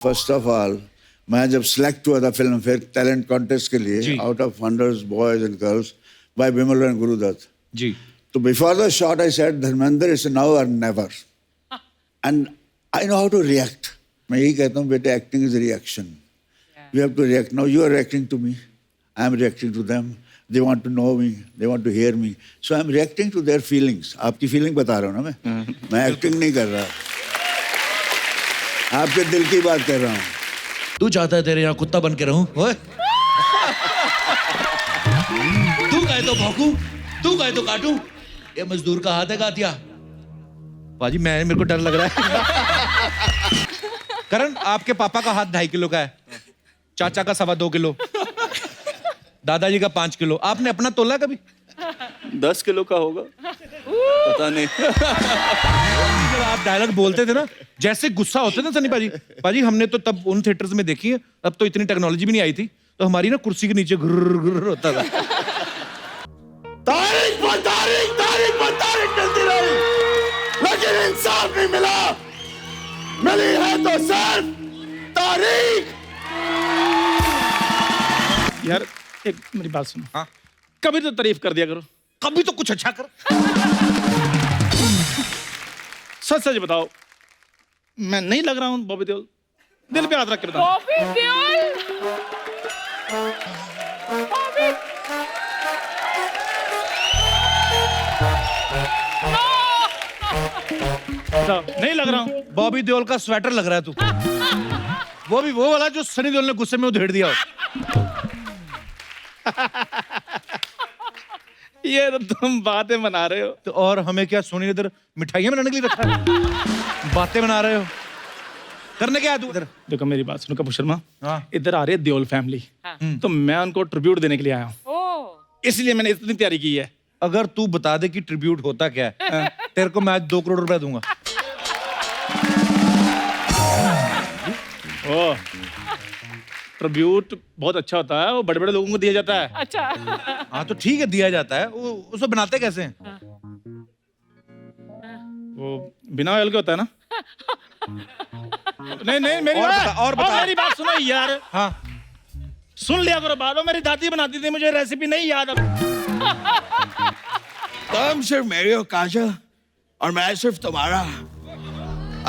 First of all मैं जब select हुआ था फिल्म फेयर टैलेंट कॉन्टेस्ट के लिए out of hundreds boys and girls by Vimal and Guru Dutt ji तो before the shot I said Dharmendra is now or never and I know how to react. मैं यही कहता हूँ बेटे acting is reaction you have to react now you are reacting to me I am reacting to them they want to know me they want to hear me so I'm reacting to their feelings आपकी feeling बता रहा हूँ ना मैं acting नहीं कर रहा आपके दिल की बात कर रहा हूँ। तू चाहता है तेरे यहाँ कुत्ता बन के रहूं ओए तू कहे तो भौंकू तू कहे तो काटूं ये मजदूर का हाथ है गातिया बाजी मेरे को डर लग रहा है करण आपके पापा का हाथ 2.5 किलो का है चाचा का 2.25 किलो दादाजी का 5 किलो आपने अपना तोला कभी 10 किलो का होगा पता नहीं। जब आप डायलॉग बोलते थे ना जैसे गुस्सा होते थे सनी पाजी हमने तो तब उन थिएटर्स में देखी है अब तो इतनी टेक्नोलॉजी भी नहीं आई थी तो हमारी ना कुर्सी के नीचे घुर्र होता था। तारीख पर चलती रही लेकिन इंसाफ नहीं मिला मिली है तो सिर्फ तारीख। यार एक मेरी बात सुनो हाँ कभी तो तारीफ कर दिया करो कभी तो कुछ अच्छा कर सच सच बताओ मैं नहीं लग रहा हूँ बॉबी देओल दिल पे हाथ रख के बताओ। बॉबी देओल बताओ नहीं लग रहा हूँ। बॉबी देओल का स्वेटर लग रहा है तू वो भी वो वाला जो सनी देओल ने गुस्से में उधेड़ दिया हो। ये तो तुम बातें बना रहे हो तो और हमें क्या सोनी ने इधर मिठाइयां बनाने के लिए रखा है बातें बना रहे हो करने क्या है तू इधर। देखो मेरी बात सुनो कपूर शर्मा हाँ इधर आ रही है देओल फैमिली तो मैं उनको ट्रिब्यूट देने के लिए आया हूँ इसलिए मैंने इतनी तैयारी की है। अगर तू बता दे कि ट्रिब्यूट होता क्या है तेरे को मैं आज 2 करोड़ रुपए दूंगा। ओ ट्रिब्यूट बहुत अच्छा होता है वो बड़े बड़े लोगों को दिया जाता है। अच्छा हाँ तो ठीक है दिया जाता है वो उसको बनाते कैसे हैं? वो बिना ऑयल के होता है ना। नहीं मेरी मेरी बात सुनो यार। हाँ सुन लिया करो बात मेरी दादी बनाती थी मुझे रेसिपी नहीं याद अब। तुम सिर्फ मेरी हो काजल और मैं सिर्फ तुम्हारा।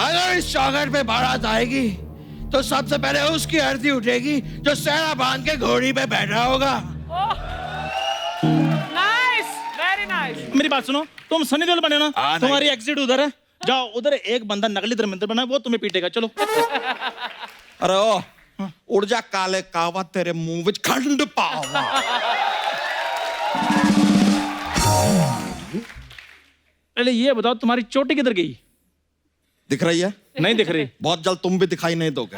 अगर इस चौखट पे बारात आएगी तो सबसे पहले उसकी आरती उठेगी जो सेना बांध के घोड़ी पे बैठा होगा। Nice very nice. मेरी बात सुनो तुम सनी देओल बने ना हाँ, तुम्हारी एग्जिट उधर है जाओ उधर एक बंदा नकली धर्मेंद्र बना है वो तुम्हें पीटेगा चलो। अरे ओ उड़ जा काले कावा तेरे मुंह विच खंड पावा। पहले ये बताओ तुम्हारी चोटी किधर गई? दिख रही है? नहीं दिख रही। बहुत जल्द तुम भी दिखाई नहीं दोगे।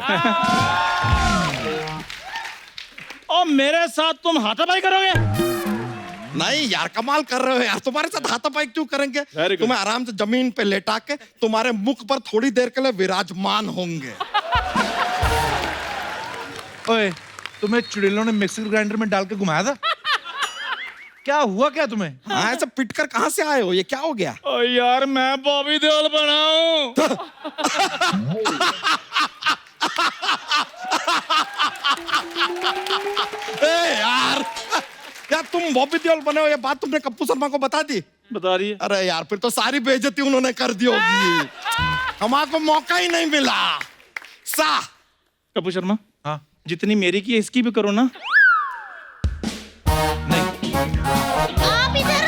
और मेरे साथ तुम हाथापाई करोगे? नहीं यार कमाल कर रहे हो यार तुम्हारे साथ हाथापाई क्यों करेंगे? तुम्हें आराम से जमीन पे लेटा के तुम्हारे मुख पर थोड़ी देर के लिए विराजमान होंगे। ओए तुम्हें चुड़ैलों ने मिक्सर ग्राइंडर में डाल के घुमाया था क्या हुआ क्या तुम्हें? हाँ ऐसा पिटकर कहाँ से आए हो ये क्या हो गया? ओ यार मैं बॉबी देओल बना हूँ। यार तुम बॉबी देओल बने हो ये बात तुमने कप्पू शर्मा को बता दी? बता रही है। अरे यार फिर तो सारी बेइज्जती उन्होंने कर दी होगी। हमारे मौका ही नहीं मिला। कप्पू शर्मा हाँ जितनी मेरी की है इसकी भी करो ना। आप इधर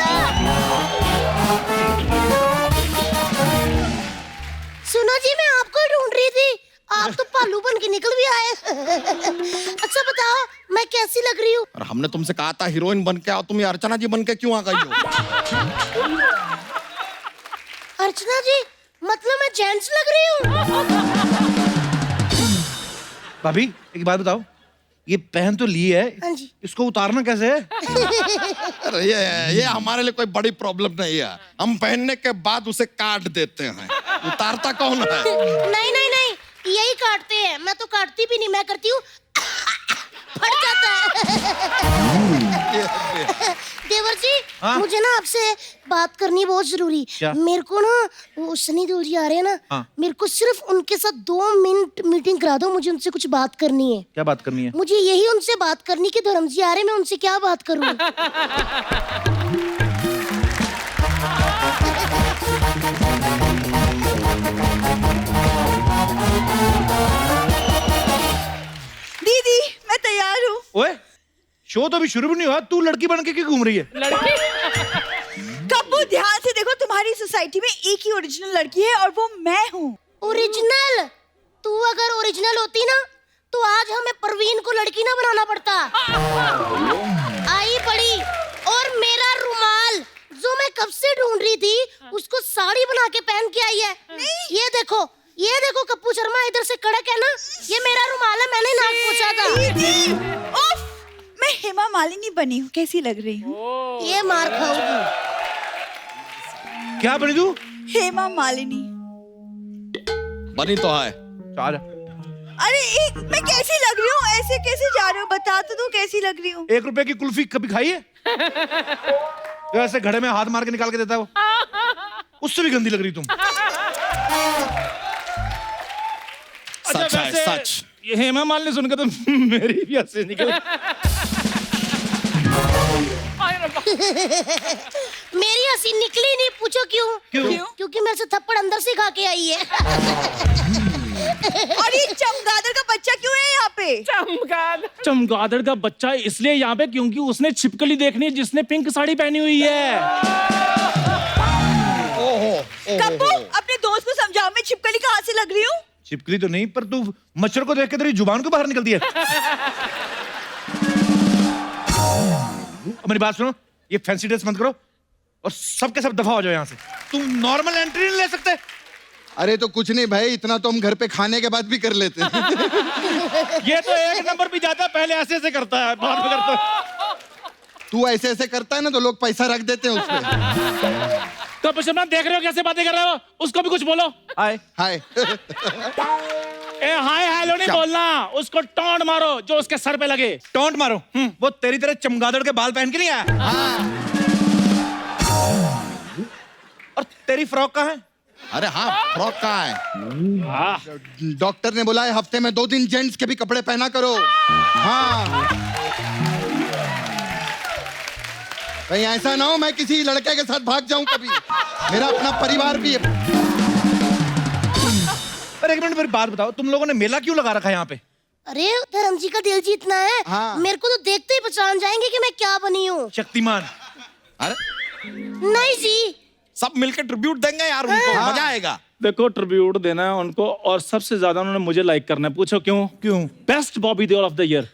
सुनो जी मैं आपको ढूंढ रही थी आप तो पालू बन के निकल भी आए। अच्छा बताओ मैं कैसी लग रही हूँ? और हमने तुमसे कहा था हीरोइन बन के आओ तुम ये अर्चना जी बन के क्यों आ गई हो? अर्चना जी मतलब मैं जेंट्स लग रही हूँ? भाभी एक बात बताओ ये पहन तो ली है हाँ जी। इसको उतारना कैसे है? अरे ये हमारे लिए कोई बड़ी प्रॉब्लम नहीं है हम पहनने के बाद उसे काट देते हैं। उतारता कौन है? नहीं यही काटते हैं मैं तो काटती भी नहीं मैं करती हूँ फट जाता है। देवर जी हाँ? मुझे ना आपसे बात करनी बहुत जरूरी। क्या? मेरे को ना वो सनी देओल जी आ रहे हैं ना, हाँ। मेरे को सिर्फ उनके साथ 2 मिनट मीटिंग करा दो, मुझे उनसे कुछ बात करनी है। क्या बात करनी है? मुझे यही उनसे बात करनी कि धर्म जी आ रहे हैं, मैं उनसे क्या बात करूं? दीदी मैं तैयार हूँ। ओए शो तो अभी शुरू भी नहीं हुआ, तू लड़की बन के क्यों घूम रही है? लड़की कब्बू ध्यान से देखो, तुम्हारी सोसाइटी में एक ही ओरिजिनल लड़की है और वो मैं हूँ। ओरिजिनल? तू अगर ओरिजिनल होती ना तो आज हमें परवीन को लड़की ना बनाना पड़ता। आई पड़ी, और मेरा रुमाल जो मैं कब से ढूंढ रही थी उसको साड़ी बना के पहन के आई है। ये देखो कप्पू शर्मा इधर से कड़क है ना, ये मेरा रुमाल है, मैंने नाक पोंछा था। दीदी उफ, मैं हेमा मालिनी बनी हूँ, कैसी लग रही हूँ? ये मार खाओगी। क्या बनी तू? हेमा मालिनी। बनी तो है। आ जा। अरे मैं कैसी लग रही हूँ? ऐसे कैसे जा रहे हो? बता तो दो कैसी लग रही हूँ। 1 रुपए की कुल्फी कभी खाई है? तो ऐसे घड़े में हाथ मार के निकाल के देता है वो, उससे भी गंदी लग रही तुम। अच्छा, सच है, वैसे सच। ये हेमा मालिनी सुनकर तो मेरी भी हंसी निकल। मेरी हंसी निकली नहीं, पूछो क्यों? क्यों? क्योंकि मेरे से थप्पड़ अंदर से खा के आई है। और ये चमगादड़ का बच्चा क्यों है यहाँ पे? चमगादड़ का बच्चा इसलिए यहाँ पे क्योंकि उसने छिपकली देखनी है जिसने पिंक साड़ी पहनी हुई है। कब्बू अपने दोस्त को समझाओ, मैं छिपकली कहाँ से लग रही हूँ? छिपकली तो नहीं, पर तू मच्छर को देख के तेरी जुबान को बाहर निकलती है। मेरी बात सुनो, ये फैंसी ड्रेस बंद करो और सबके सब दफा हो जाओ यहाँ से। तुम नॉर्मल एंट्री नहीं ले सकते? अरे तो कुछ नहीं भाई, इतना तो हम घर पे खाने के बाद भी कर लेते हैं। ये तो 1 नंबर पे जाता है, पहले ऐसे ऐसे करता है, बाद में करता है। तू ऐसे ऐसे करता है ना तो लोग पैसा रख देते हैं उसपे। कब शर्मा देख रहे हो कैसे बातें कर रहे हो? उसको भी कुछ बोलो। हाय हाय। ए हाय हेलो नहीं बोलना, उसको टोंट मारो जो उसके सर पे लगे। टोंट मारो। वो तेरी तरह चमगादड़ के बाल पहन के नहीं आया। और तेरी फ्रॉक कहाँ है? अरे हाँ, फ्रॉक कहाँ है? हाँ। डॉक्टर ने बोला है हफ्ते में 2 दिन जेंट्स के भी कपड़े पहना करो। हाँ, कहीं ऐसा ना हो मैं किसी लड़के के साथ भाग जाऊं कभी। मेरा अपना परिवार भी है। पर 1 मिनट मेरी बात बताओ, तुम लोगों ने मेला क्यों लगा रखा है यहाँ पे? अरे धर्म जी का दिल जीतना है। हाँ। मेरे को तो देखते ही पहचान जाएंगे कि मैं क्या बनी हूँ। शक्तिमान। अरे नहीं जी, सब मिलकर ट्रिब्यूट देंगे यार उनको, मजा आएगा। देखो ट्रिब्यूट देना है उनको और सबसे ज्यादा उन्होंने मुझे लाइक करना है। पूछो क्यों? क्यों? Best Bobby Deol of the year.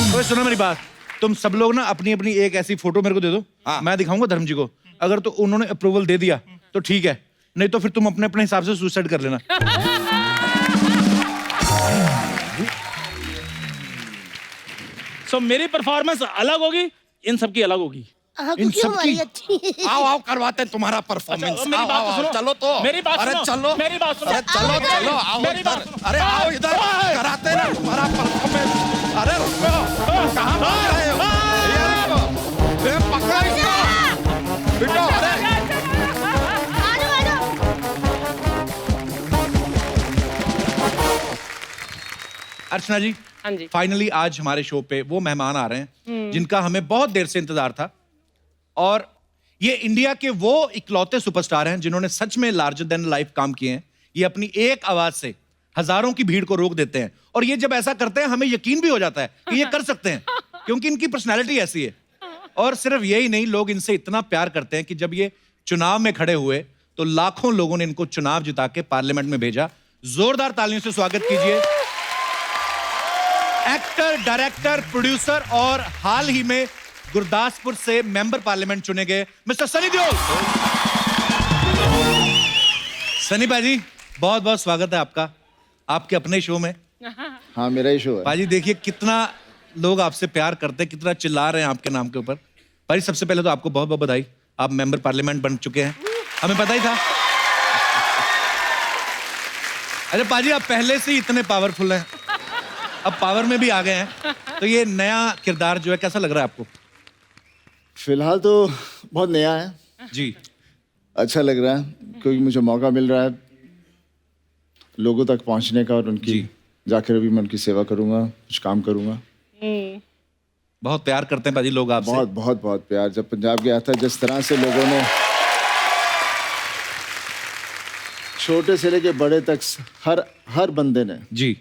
ओए सुनो मेरी बात, तुम सब लोग ना अपनी अपनी एक ऐसी फोटो मेरे को दे दो। हाँ। मैं दिखाऊंगा धर्म जी को। अगर तो उन्होंने अप्रूवल दे दिया तो ठीक है, नहीं तो फिर तुम अपने अपने हिसाब से सुसाइड कर लेना। सो मेरी परफॉर्मेंस अलग होगी, इन सबकी अलग होगी। हाँ, इन क्योंकि सब हमारी की- अच्छी। आओ आओ करवाते हैं तुम्हारा परफॉर्मेंस। अच्छा, मेरी बात तो सुनो। चलो तो। मेरी बात अरे सुनो। चलो, मेरी बात सुनो। अरे चलो मेरी चलो, बात- आओ मेरी बात इधर। सुनो। अरे आओ इधर, कराते हैं ना तुम्हारा परफॉर्मेंस। अरे रुको, कहाँ भाग रहे हो? ये रुको, ये पकड़ो इसको। बिटो, अरे आ जाओ। अर्चना जी, हाँ जी। फाइनली आज हमारे शो पे वो मेहमान आ रहे हैं जिनका हमें बहुत देर से इंतजार था। और ये इंडिया के वो इकलौते सुपरस्टार हैं जिन्होंने सच में लार्जर देन लाइफ काम किए हैं। ये अपनी एक आवाज से हजारों की भीड़ को रोक देते हैं, और ये जब ऐसा करते हैं हमें यकीन भी हो जाता है कि ये कर सकते हैं, क्योंकि इनकी पर्सनैलिटी ऐसी है। और सिर्फ यही नहीं, लोग इनसे इतना प्यार करते हैं कि जब ये चुनाव में खड़े हुए तो लाखों लोगों ने इनको चुनाव जिता के पार्लियामेंट में भेजा। जोरदार तालियों से स्वागत कीजिए एक्टर, डायरेक्टर, प्रोड्यूसर और हाल ही में गुरदासपुर से मेंबर पार्लियामेंट चुने गए मिस्टर सनी देओल। सनी भाजी, बहुत बहुत स्वागत है आपका आपके अपने शो में। हाँ, मेरा ही शो है। भाजी देखिए कितना लोग आपसे प्यार करते हैं, कितना चिल्ला रहे हैं आपके नाम के ऊपर। भाजी सबसे पहले तो आपको बहुत बहुत बधाई, आप मेंबर पार्लियामेंट बन चुके हैं, हमें पता ही था। अरे पाजी आप पहले से ही इतने पावरफुल हैं, अब पावर में भी आ गए हैं, तो ये नया किरदार जो है कैसा लग रहा है आपको? फिलहाल तो बहुत नया है जी। अच्छा लग रहा है क्योंकि मुझे मौका मिल रहा है लोगों तक पहुंचने का और उनकी जी। जाकर अभी मैं उनकी सेवा करूंगा, कुछ काम करूंगा। बहुत प्यार करते हैं पाजी लोग आपसे। बहुत बहुत बहुत प्यार। जब पंजाब गया था जिस तरह से लोगों ने छोटे से लेके बड़े तक हर बंदे ने, जी।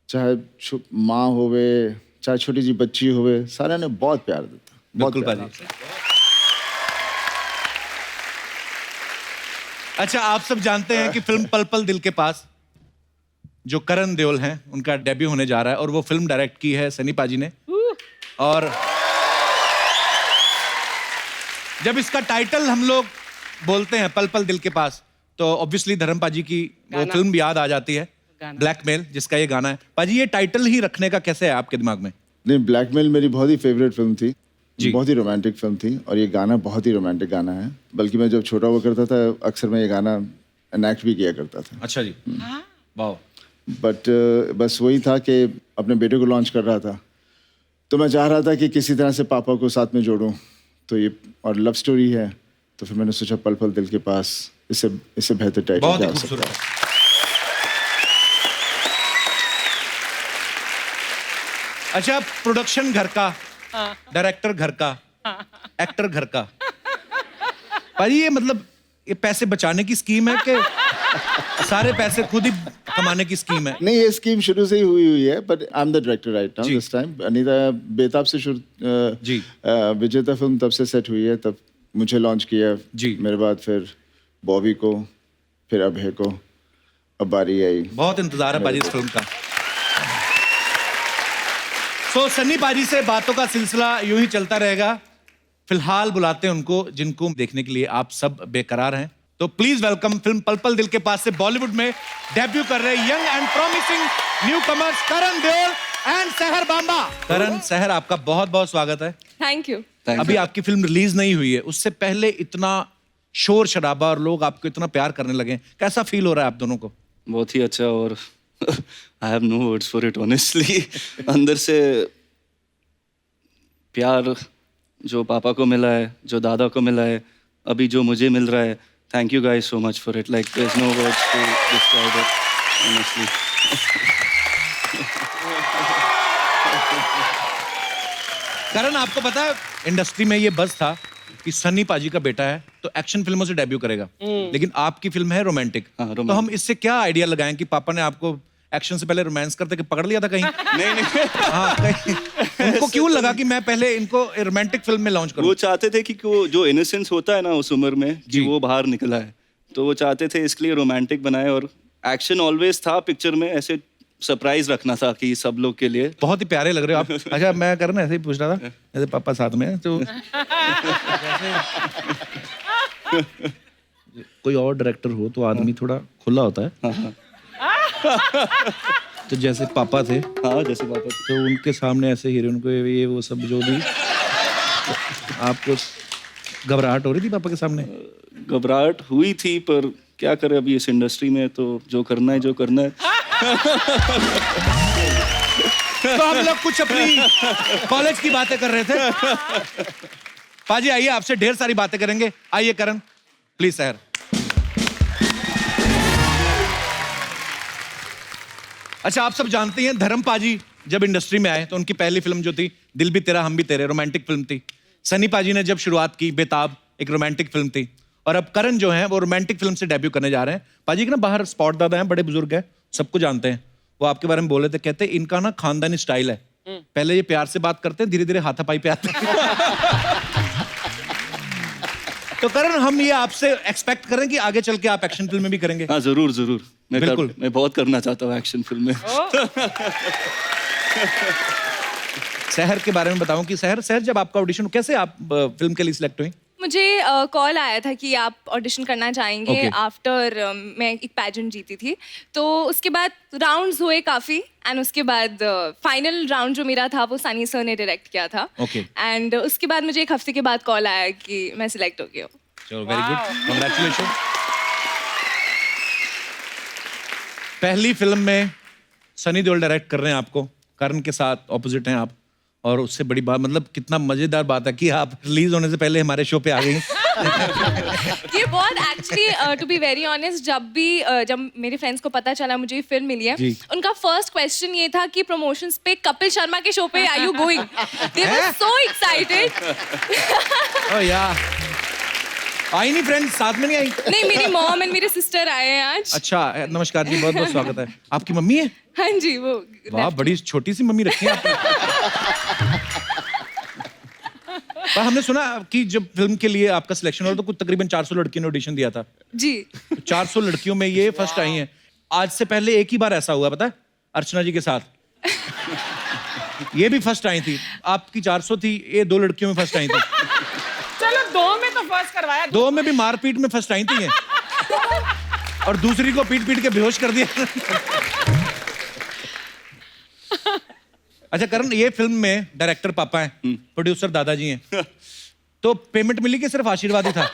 चाहे माँ होवे चाहे छोटी सी बच्ची होवे, सारे ने बहुत प्यार दिया। बिल्कुल पाजी। अच्छा, आप सब जानते हैं कि फिल्म पल पल दिल के पास जो करण देओल हैं उनका डेब्यू होने जा रहा है और वो फिल्म डायरेक्ट की है सनी पाजी ने। और जब इसका टाइटल हम लोग बोलते हैं पल पल दिल के पास तो ऑब्वियसली धर्म पाजी की वो फिल्म याद आ जाती है, ब्लैकमेल, जिसका ये गाना है। पाजी ये टाइटल ही रखने का कैसे है आपके दिमाग में? नहीं, ब्लैकमेल मेरी बहुत ही फेवरेट फिल्म थी जी। बहुत ही रोमांटिक फिल्म थी और ये गाना बहुत ही रोमांटिक गाना है। बल्कि मैं जब छोटा हुआ करता था अक्सर मैं ये गाना एनेक्ट भी किया करता था। अच्छा जी। वाह। बट बस वही था कि अपने बेटे को लॉन्च कर रहा था तो मैं चाह रहा था कि किसी तरह से पापा को साथ में जोड़ूं, तो ये और लव स्टोरी है तो फिर मैंने सोचा पल पल दिल के पास, इससे बेहतर टाइटल बहुत क्या ही हो सकता खूबसूरत। है। अच्छा, प्रोडक्शन घर का, डायरेक्टर घर का, एक्टर घर का। पाजी ये मतलब ये पैसे बचाने की स्कीम है कि सारे पैसे खुद ही कमाने की स्कीम है? नहीं, ये स्कीम शुरू से ही हुई है but I am the director right now जी। This time. अनीता बेताब से जी। विजेता फिल्म तब से सेट हुई है, तब मुझे लॉन्च किया जी। मेरे बाद फिर बॉबी को, फिर अभय को, अब बारी आई। बहुत इंतजार है पाजी इस फिल्म का। तो सन्नी पाजी से बातों का सिलसिला यूं ही चलता रहेगा। फिलहाल बुलाते हैं उनको जिनको देखने के लिए आप सब बेकरार हैं। तो प्लीज वेलकम फिल्म पल पल दिल के पास से बॉलीवुड में डेब्यू कर रहे young and promising new commerce Karan Deol and सहर बांबा। करण, सहर, आपका बहुत बहुत स्वागत है। Thank you. अभी आपकी फिल्म रिलीज नहीं हुई है, उससे पहले इतना शोर शराबा और लोग आपको इतना प्यार करने लगे, कैसा फील हो रहा है आप दोनों को? बहुत ही अच्छा। और I have no words for it honestly. अंदर से प्यार जो पापा को मिला है, जो दादा को मिला है, अभी जो मुझे मिल रहा है, thank you guys so much for it. Like there is no words to describe it honestly. Karan, आपको पता है इंडस्ट्री में ये बज़ था कि सन्नी पाजी का बेटा है तो एक्शन फिल्मों से डेब्यू करेगा, लेकिन आपकी फिल्म है रोमांटिक। हाँ, तो हम इससे क्या आइडिया लगाएं कि पापा ने आपको एक्शन से पहले रोमांस करते कि पकड़ लिया था कहीं? नहीं हाँ, कहीं उनको क्यों लगा कि मैं पहले इनको रोमांटिक फिल्म में लॉन्च करूं? वो चाहते थे कि वो जो इनोसेंस होता है ना उस उम्र में कि वो बाहर निकला है, तो वो चाहते थे इसलिए रोमांटिक बनाए। और एक्शन ऑलवेज था पिक्चर में, ऐसे सरप्राइज रखना था कि सब लोग के लिए। बहुत ही प्यारे लग रहे हो आप। अच्छा, मैं करण ऐसे ही पूछ रहा था, जैसे पापा साथ में हैं तो कोई और डायरेक्टर हो तो आदमी थोड़ा खुला होता है। तो जैसे पापा थे, हाँ जैसे पापा थे। तो उनके सामने ऐसे हीरोइन को ये वो सब जो भी आपको घबराहट हो रही थी पापा के सामने? घबराहट हुई थी, पर क्या करें अभी इस इंडस्ट्री में, तो जो करना है तो हम लोग कुछ अपनी कॉलेज की बातें कर रहे थे। पाजी आइए, आपसे ढेर सारी बातें करेंगे। आइए करण, प्लीज। सहर, अच्छा, आप सब जानते हैं धर्म पाजी जब इंडस्ट्री में आए तो उनकी पहली फिल्म जो थी दिल भी तेरा हम भी तेरे, रोमांटिक फिल्म थी। सनी पाजी ने जब शुरुआत की बेताब एक रोमांटिक फिल्म थी, और अब करण जो है वो रोमांटिक फिल्म से डेब्यू करने जा रहे हैं। पाजी के ना बाहर स्पॉट दादा हैं, बड़े बुजुर्ग हैं, सबको जानते हैं। वो आपके बारे में बोले थे, कहते इनका ना खानदानी स्टाइल है, पहले ये प्यार से बात करते हैं, धीरे धीरे हाथापाई पे आते हैं। तो करण, हम ये आपसे एक्सपेक्ट करें कि आगे चल के आप एक्शन फिल्म में भी करेंगे? हाँ जरूर जरूर। बिल्कुल। मैं बहुत करना चाहता हूँ एक्शन फिल्म में। सहर के बारे में बताऊं कि सहर जब आपका ऑडिशन, कैसे आप फिल्म के लिए सिलेक्ट हुई? मुझे कॉल आया था कि आप ऑडिशन करना चाहेंगे Okay. आफ्टर मैं एक पैजेंट जीती थी, तो उसके बाद राउंड्स हुए काफ़ी, एंड उसके बाद फाइनल राउंड जो मेरा था वो सनी सर ने डायरेक्ट किया था। Okay. एंड उसके बाद मुझे एक हफ्ते के बाद कॉल आया कि मैं सिलेक्ट हो गई हूँ। चलो, वेरी गुड, कांग्रेचुलेशन। पहली फिल्म में सनी देओल डायरेक्ट कर रहे हैं आपको, करण के साथ ऑपोजिट हैं आप, और उससे बड़ी बात मतलब कितना मजेदार बात है कि आप रिलीज होने से पहले हमारे शो पे आ गई। ये बहुत actually to be very honest, जब मेरे फ्रेंड्स को पता चला मुझे ये फिल्म मिली है, उनका फर्स्ट क्वेश्चन ये था कि प्रमोशंस पे कपिल शर्मा के शो पे are you going? They were so excited. Oh यार, आई नहीं फ्रेंड्स, साथ में नहीं आई? नहीं, मेरी मॉम एंड मेरे सिस्टर आए हैं आज। अच्छा, नमस्कार जी, बहुत बहुत स्वागत है। आपकी मम्मी है? हाँ जी, वो वाह, बड़ी छोटी सी मम्मी रखी है आपने। पर हमने सुना कि जब फिल्म के लिए आपका सिलेक्शन हुआ तो कुछ तकरीबन 400 लड़कियों ने ऑडिशन दिया था जी। 400 लड़कियों में ये फर्स्ट आई हैं। आज से पहले एक ही बार ऐसा हुआ, पता है, अर्चना जी के साथ। ये भी फर्स्ट आई थी, आपकी 400 थी, ये 2 लड़कियों में फर्स्ट आई थी। चलो 2 में तो फर्स्ट करवाया। 2 में भी मारपीट में फर्स्ट आई थी ये, और दूसरी को पीट पीट के बेहोश कर दिया। अच्छा करण, ये फिल्म में डायरेक्टर पापा हैं, प्रोड्यूसर दादाजी हैं, तो पेमेंट मिली कि सिर्फ आशीर्वाद ही था?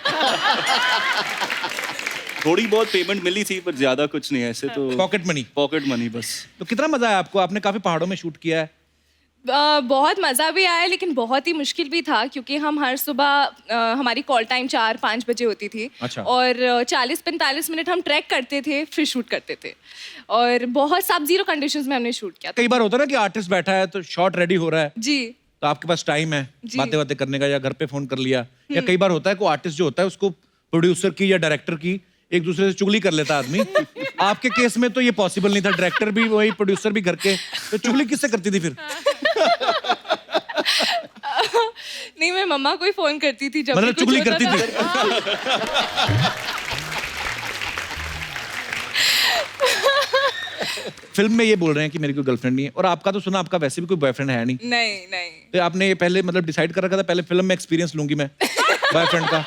थोड़ी बहुत पेमेंट मिली थी पर ज्यादा कुछ नहीं, ऐसे तो पॉकेट मनी बस। तो कितना मजा आया आपको? आपने काफी पहाड़ों में शूट किया है। बहुत मज़ा भी आया लेकिन बहुत ही मुश्किल भी था, क्योंकि हम हर सुबह हमारी कॉल टाइम 4-5 बजे होती थी। अच्छा। और 40-45 मिनट हम ट्रैक करते थे, फिर शूट करते थे, और बहुत सब जीरो कंडीशंस में हमने शूट किया। कई बार होता है ना कि आर्टिस्ट बैठा है तो शॉट रेडी हो रहा है जी, तो आपके पास टाइम है जी। बातें करने का, या घर पे फोन कर लिया, या कई बार होता है को आर्टिस्ट जो होता है उसको प्रोड्यूसर की या डायरेक्टर की एक दूसरे से चुगली कर लेता आदमी। आपके केस में तो ये पॉसिबल नहीं था, डायरेक्टर भी वही, प्रोड्यूसर भी घर के, तो चुगली किससे करती थी फिर? नहीं, मैं मम्मा को ही फोन करती थी जब मतलब भी कुछ चुगली होता करती था। फिल्म में ये बोल रहे हैं कि मेरी कोई गर्लफ्रेंड नहीं है, और आपका तो सुना आपका वैसे भी कोई बॉयफ्रेंड है नहीं। नहीं। तो आपने ये पहले मतलब डिसाइड कर रखा था पहले फिल्म में एक्सपीरियंस लूंगी मैं बॉयफ्रेंड का?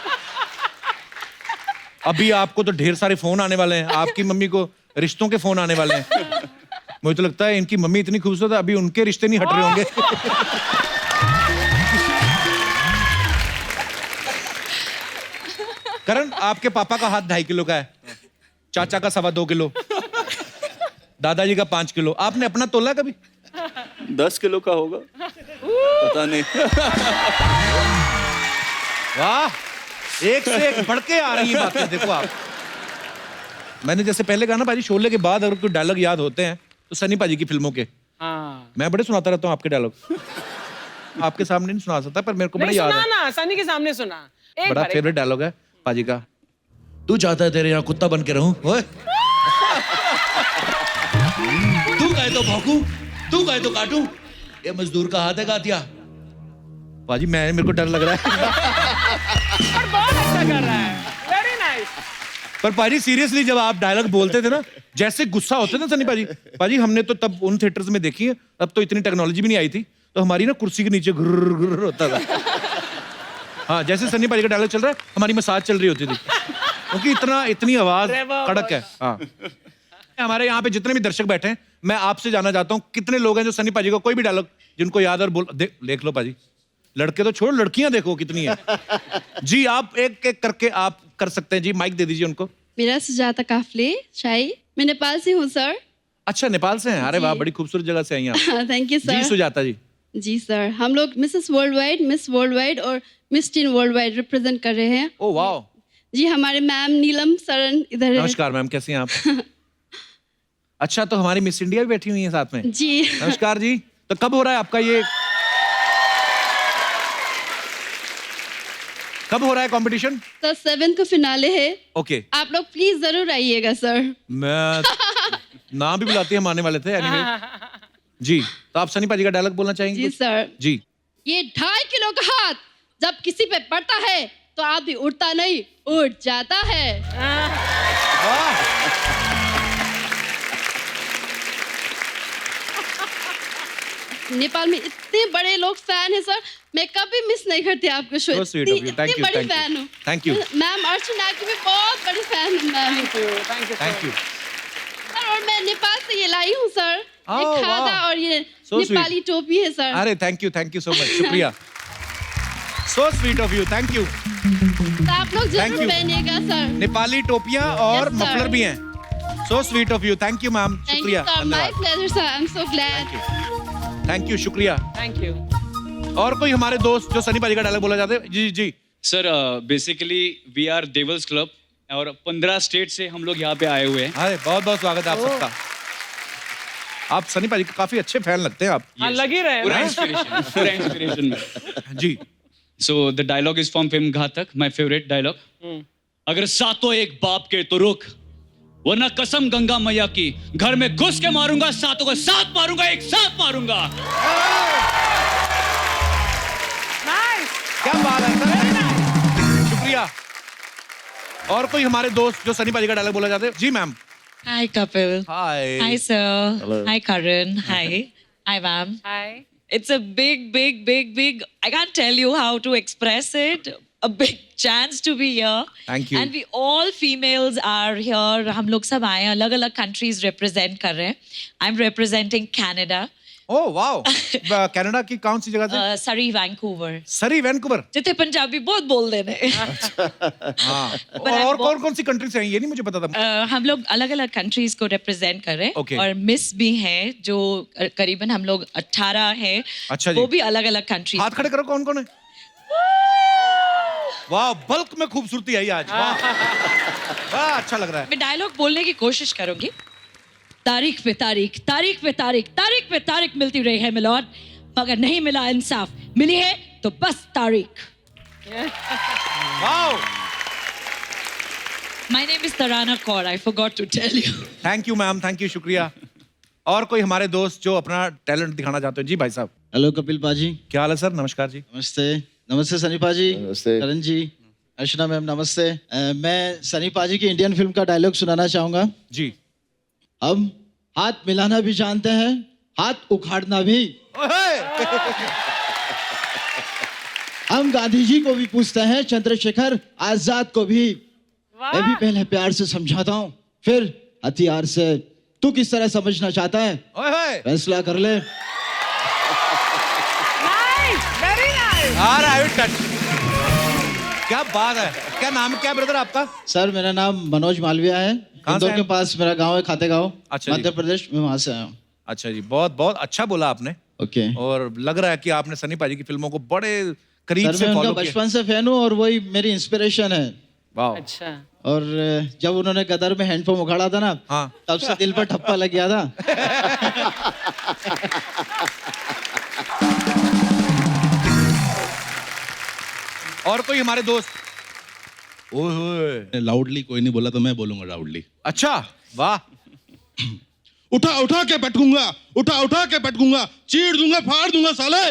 अभी आपको तो ढेर सारे फोन आने वाले हैं, आपकी मम्मी को रिश्तों के फोन आने वाले हैं। मुझे तो लगता है इनकी मम्मी इतनी खूबसूरत है, अभी उनके रिश्ते नहीं हट रहे होंगे। करण, आपके पापा का हाथ 2.5 किलो का है, चाचा का 2.25 किलो, दादाजी का 5 किलो। आपने अपना तोला कभी? 10 किलो का होगा, पता नहीं। वाह, एक से एक बढ़ के आ रही है बातें। देखो आप, मैंने जैसे पहले कहा ना भाजी, शोले के बाद अगर कोई डायलॉग याद होते हैं तो सनी पाजी की फिल्मों के। हाँ। मैं बड़े सुनाता रहता हूँ आपके डायलॉग। आपके सामने नहीं सुना सकता, पर मेरे को बड़ा याद है। ना, सनी के सामने सुना। बड़ा फेवरेट डायलॉग है पाजी का। तू चाहता है तेरे यहाँ कुत्ता बन के रहूं? ओए, तू कहे तो भौंकूं, तू कहे तो काटूं, ये मजदूर का हाथ है गातिया। पाजी मेरे को डर लग रहा है। और बहुत अच्छा कर रहा है, वेरी नाइस। पर पाजी सीरियसली जब आप डायलॉग बोलते थे ना, जैसे गुस्सा होते थे सनी पाजी हमने तो तब उन थिएटर्स में देखी है, तब तो इतनी टेक्नोलॉजी भी नहीं आई थी, तो हमारी ना कुर्सी के नीचे घुर्र घुर्र होता था। हाँ, जैसे सनी पाजी का डायलॉग चल रहा है हमारी मसाज चल रही होती थी, क्योंकि इतनी आवाज कड़क है। हाँ, हमारे यहाँ पे जितने भी दर्शक बैठे हैं, मैं आपसे जानना चाहता हूँ कितने लोग हैं जो सनी पाजी का कोई भी डायलॉग जिनको याद और बोल देख लो पाजी। लड़के तो छोड़ो, लड़कियां देखो कितनी है। जी, आप एक एक करके आप कर सकते हैं जी, माइक दे दीजिए उनको। मेरा सुजाता काफले शाही, मैं नेपाल से हूँ सर। अच्छा, नेपाल से हैं? अरे वाह, बड़ी खूबसूरत जगह से आई हैं आप। Thank you sir. जी सुजाता जी। जी सर, हम लोग मिसेस वर्ल्ड वाइड और Miss Teen Worldwide represent कर रहे हैं। ओ वाह। जी, हमारे मैम नीलम सरन इधर है। नमस्कार मैम, कैसी हैं आप? अच्छा, तो हमारी मिस इंडिया भी बैठी हुई है साथ में। जी नमस्कार जी। तो कब हो रहा है आपका ये, कब हो रहा है कंपटीशन? तो 7 को फिनाले है। ओके, आप लोग प्लीज जरूर आइएगा सर। मैं नाम भी बुलाती हम आने वाले थे। एनीवे जी, तो आप सनी पाजी का डायलॉग बोलना चाहेंगे? जी सर। जी। ये 2.5 किलो का हाथ जब किसी पे पड़ता है तो आदमी उड़ता नहीं, उड़ जाता है। नेपाल में इतने बड़े लोग फैन हैं सर, मैं कभी मिस नहीं करती आपको show. So sweet of you. Thank you, बड़ी thank you. फैन हूँ। Thank you. मैम अर्चना की भी बहुत बड़ी फैन हूँ मैम। Thank you. सर, और मैं नेपाल से ये लाई हूँ सर, ये Oh, खादा wow. और ये So नेपाली टोपी है सर। अरे थैंक यू सो मच, शुक्रिया। सो sweet of you, thank you. तो आप लोग Thank जरूर you. पहनिएगा सर। नेपाली टोपियां और Yes, sir. मफलर भी हैं। So sweet of you, thank you ma'am, thank you शुक्रिया, सर, माय धन्यवाद। Pleasure sir, I am so glad. Thank you. Thank you, शुक्रिया। Thank you. और कोई हमारे दोस्त जो सनी पाजी का डायलॉग बोला जाते हैं? जी जी। Sir basically we are devils club और 15 स्टेट से हम लोग यहाँ पे आए हुए हैं। अरे बहुत बहुत स्वागत है आप सबका। आप सनी पाजी के काफी अच्छे फैन लगते हैं आप। हाँ, लग ही रहे हैं पूरा ना। इंस्पिरेशन में। जी। So the dialogue is from film Ghatak, my favourite dialogue. अगर सातों एक बाप के तो रुक, वरना कसम गंगा मैया की घर में घुस के मारूंगा, सातों को साथ मारूंगा, एक साथ मारूंगा। क्या बात है सर, शुक्रिया। और कोई हमारे दोस्त जो सनी पाजी का डायलॉग बोला जाते हैं? जी ma'am. Hi, Kapil. Hi. Hi, sir. Hello. Hi, Karan. Hi. Hi, ma'am. Hi. It's a big, I can't tell you how to express it. A big chance to be here. Thank you. And we all females are here. हम लोग सब आए हैं, अलग-अलग countries represent कर रहे हैं. I'm representing Canada. Oh wow. Canada की कौन सी जगह से? Surrey, Vancouver. सरी वैंकूवर। जितने पंजाबी बहुत बोल देने। हाँ। और कौन सी कंट्री से हैं ये नहीं मुझे पता था। हम लोग अलग-अलग कंट्रीज को रिप्रेजेंट कर रहे हैं। Okay. और मिस भी हैं जो करीबन हम लोग 18 हैं। अच्छा जी। वो भी अलग-अलग कंट्रीज। हाथ खड़े करो, कौन कौन है? वाह, बल्क में खूबसूरती आई आज। वाह वाह, अच्छा लग रहा है। मैं डायलॉग बोलने की कोशिश करूंगी। तारीख पे तारीख, तारीख पे तारीख, तारीख पे तारीख मिलती रही है मिलॉर्ड, मगर नहीं मिला इंसाफ। मिली है तो बस तारीख। Wow. My name is Tarana Kaur. I forgot to tell you. Thank you ma'am, thank you, शुक्रिया। और कोई हमारे दोस्त जो अपना टैलेंट दिखाना चाहते हो? जी भाई साहब। हेलो कपिल पाजी। क्या हाल है सर? नमस्कार जी। नमस्ते। नमस्ते सनी पाजी। नमस्ते। करण जी, अर्चना मैम नमस्ते। मैं सनी पाजी की इंडियन फिल्म का डायलॉग सुनाना चाहूंगा। जी। हम हाथ मिलाना भी जानते हैं, हाथ उखाड़ना भी। हम गांधी जी को भी पूछते हैं, चंद्रशेखर आजाद को भी। मैं भी पहले प्यार से समझाता हूँ, फिर हथियार से। तू किस तरह समझना चाहता है? फैसला कर ले। Very nice. क्या बात है। क्या नाम क्या ब्रदर आपका? सर मेरा नाम मनोज मालविया है। इंदौर के पास मेरा गांव है, खातेगांव, मध्य प्रदेश में। वहां से आया हूँ। अच्छा जी, बहुत बहुत अच्छा बोला आपने। ओके। और लग रहा है कि आपने सनी पाजी की फिल्मों को बड़े करीब सर से मैं फॉलो उनका किया। बचपन से फैन हूँ और वही मेरी इंस्पिरेशन है। वाह। अच्छा। और जब उन्होंने गदर में हैंडपंप उखाड़ा था ना, हाँ। तब से दिल पर ठप्पा लग गया था। और कोई हमारे दोस्त? ओए लाउडली कोई नहीं बोला तो मैं बोलूंगा लाउडली। अच्छा, वाह। उठा उठा के पटकूंगा, उठा उठा के पटकूंगा, चीर दूंगा, फाड़ दूंगा साले।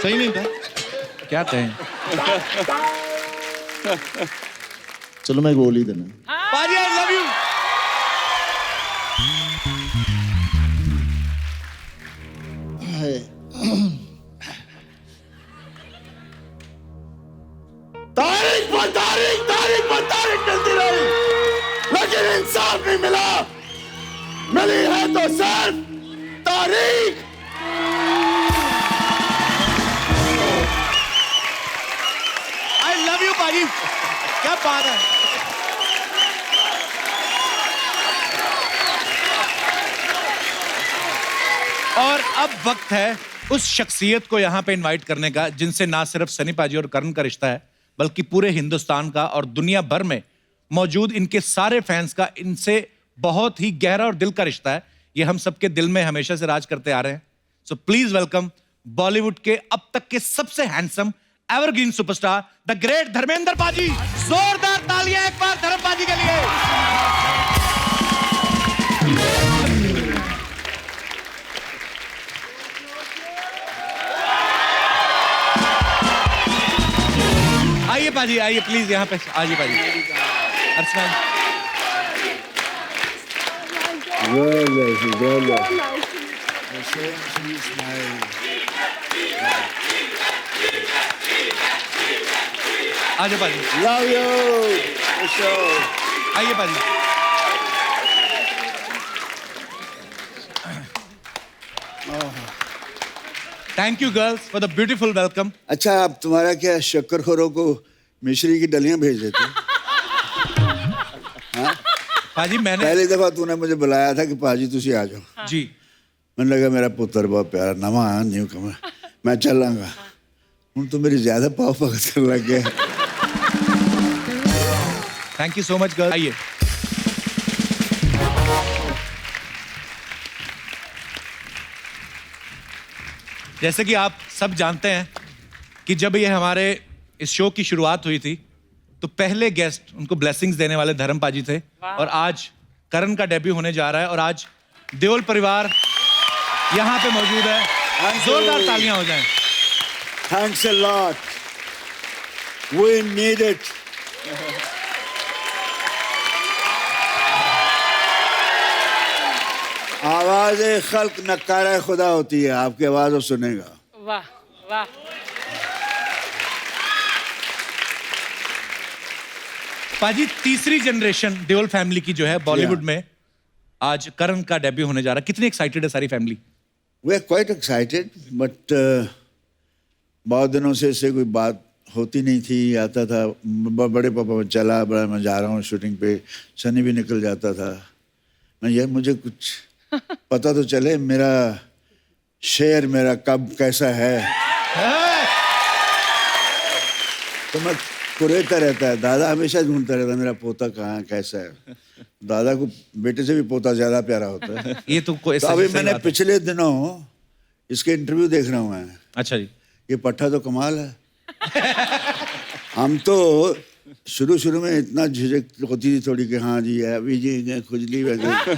सही नहीं था। क्या कहें? चलो मैं गोली देना। पाजी आई लव यू। तारीख पर तारीख, तारीख पर तारीख मिलती रही, लेकिन इंसाफ नहीं मिला। मिली है तो सिर्फ तारीख। आई लव यू पाजी। क्या बात है। और अब वक्त है उस शख्सियत को यहाँ पे इनवाइट करने का जिनसे ना सिर्फ सनी पाजी और करण का रिश्ता है, बल्कि पूरे हिंदुस्तान का और दुनिया भर में मौजूद इनके सारे फैंस का इनसे बहुत ही गहरा और दिल का रिश्ता है। ये हम सबके दिल में हमेशा से राज करते आ रहे हैं। सो प्लीज वेलकम बॉलीवुड के अब तक के सबसे handsome evergreen superstar the great Dharmendra पाजी। जोरदार तालियां एक बार धर्म पाजी के लिए। आइए पाजी, आइए प्लीज यहाँ पे आइए पाजी। अर्चना आजा पाजी। Love you. आइए पाजी। Thank you girls for the beautiful welcome. अच्छा, आप तुम्हारा क्या शक्करखोरों को मिश्री की डलियां भेज देते हो? हाँ? पाजी मैंने पहली दफा तूने मुझे बुलाया था कि पाजी तुसी आ जाओ। जी मैंने लगा मेरा पुत्र बहुत प्यारा नवा न्यू कमर, मैं चलांगा। हूं तो मेरी ज्यादा पाव पकड़ कर लग गया। Thank you so much girl. आइए जैसे कि आप सब जानते हैं कि जब ये हमारे इस शो की शुरुआत हुई थी तो पहले गेस्ट उनको ब्लेसिंग्स देने वाले धर्म पाजी थे और आज करण का डेब्यू होने जा रहा है और आज देओल परिवार यहाँ पे मौजूद है। जोरदार तालियां हो जाएं। Thanks a lot. We need it. आवाज खल्क नकारा खुदा होती है, आपकी आवाज वो सुनेगा। वाह वाह। पाजी तीसरी जनरेशन देओल फैमिली की जो है बॉलीवुड में आज करण का डेब्यू होने जा रहा है, कितनी एक्साइटेड है सारी family? We are quite excited, but बहुत दिनों से इससे कोई बात होती नहीं थी। आता था बड़े पापा में चला, बड़ा मैं जा रहा हूँ शूटिंग पे, सनी भी निकल जाता था। मैं यार मुझे कुछ पता तो चले मेरा शेर मेरा कब कैसा है। तो मैं कुरेता रहता है, दादा हमेशा ढूंढता रहता है मेरा पोता कहाँ है, कैसा है। दादा को बेटे से भी पोता ज्यादा प्यारा होता है। ये तो कोई अभी मैंने पिछले दिनों इसके इंटरव्यू देख रहा हूँ मैं। अच्छा जी। ये पट्टा तो कमाल है। हम तो शुरू में इतना झिझक होती थी थोड़ी कि हाँ जी है अभी जी खुजली वगैरह,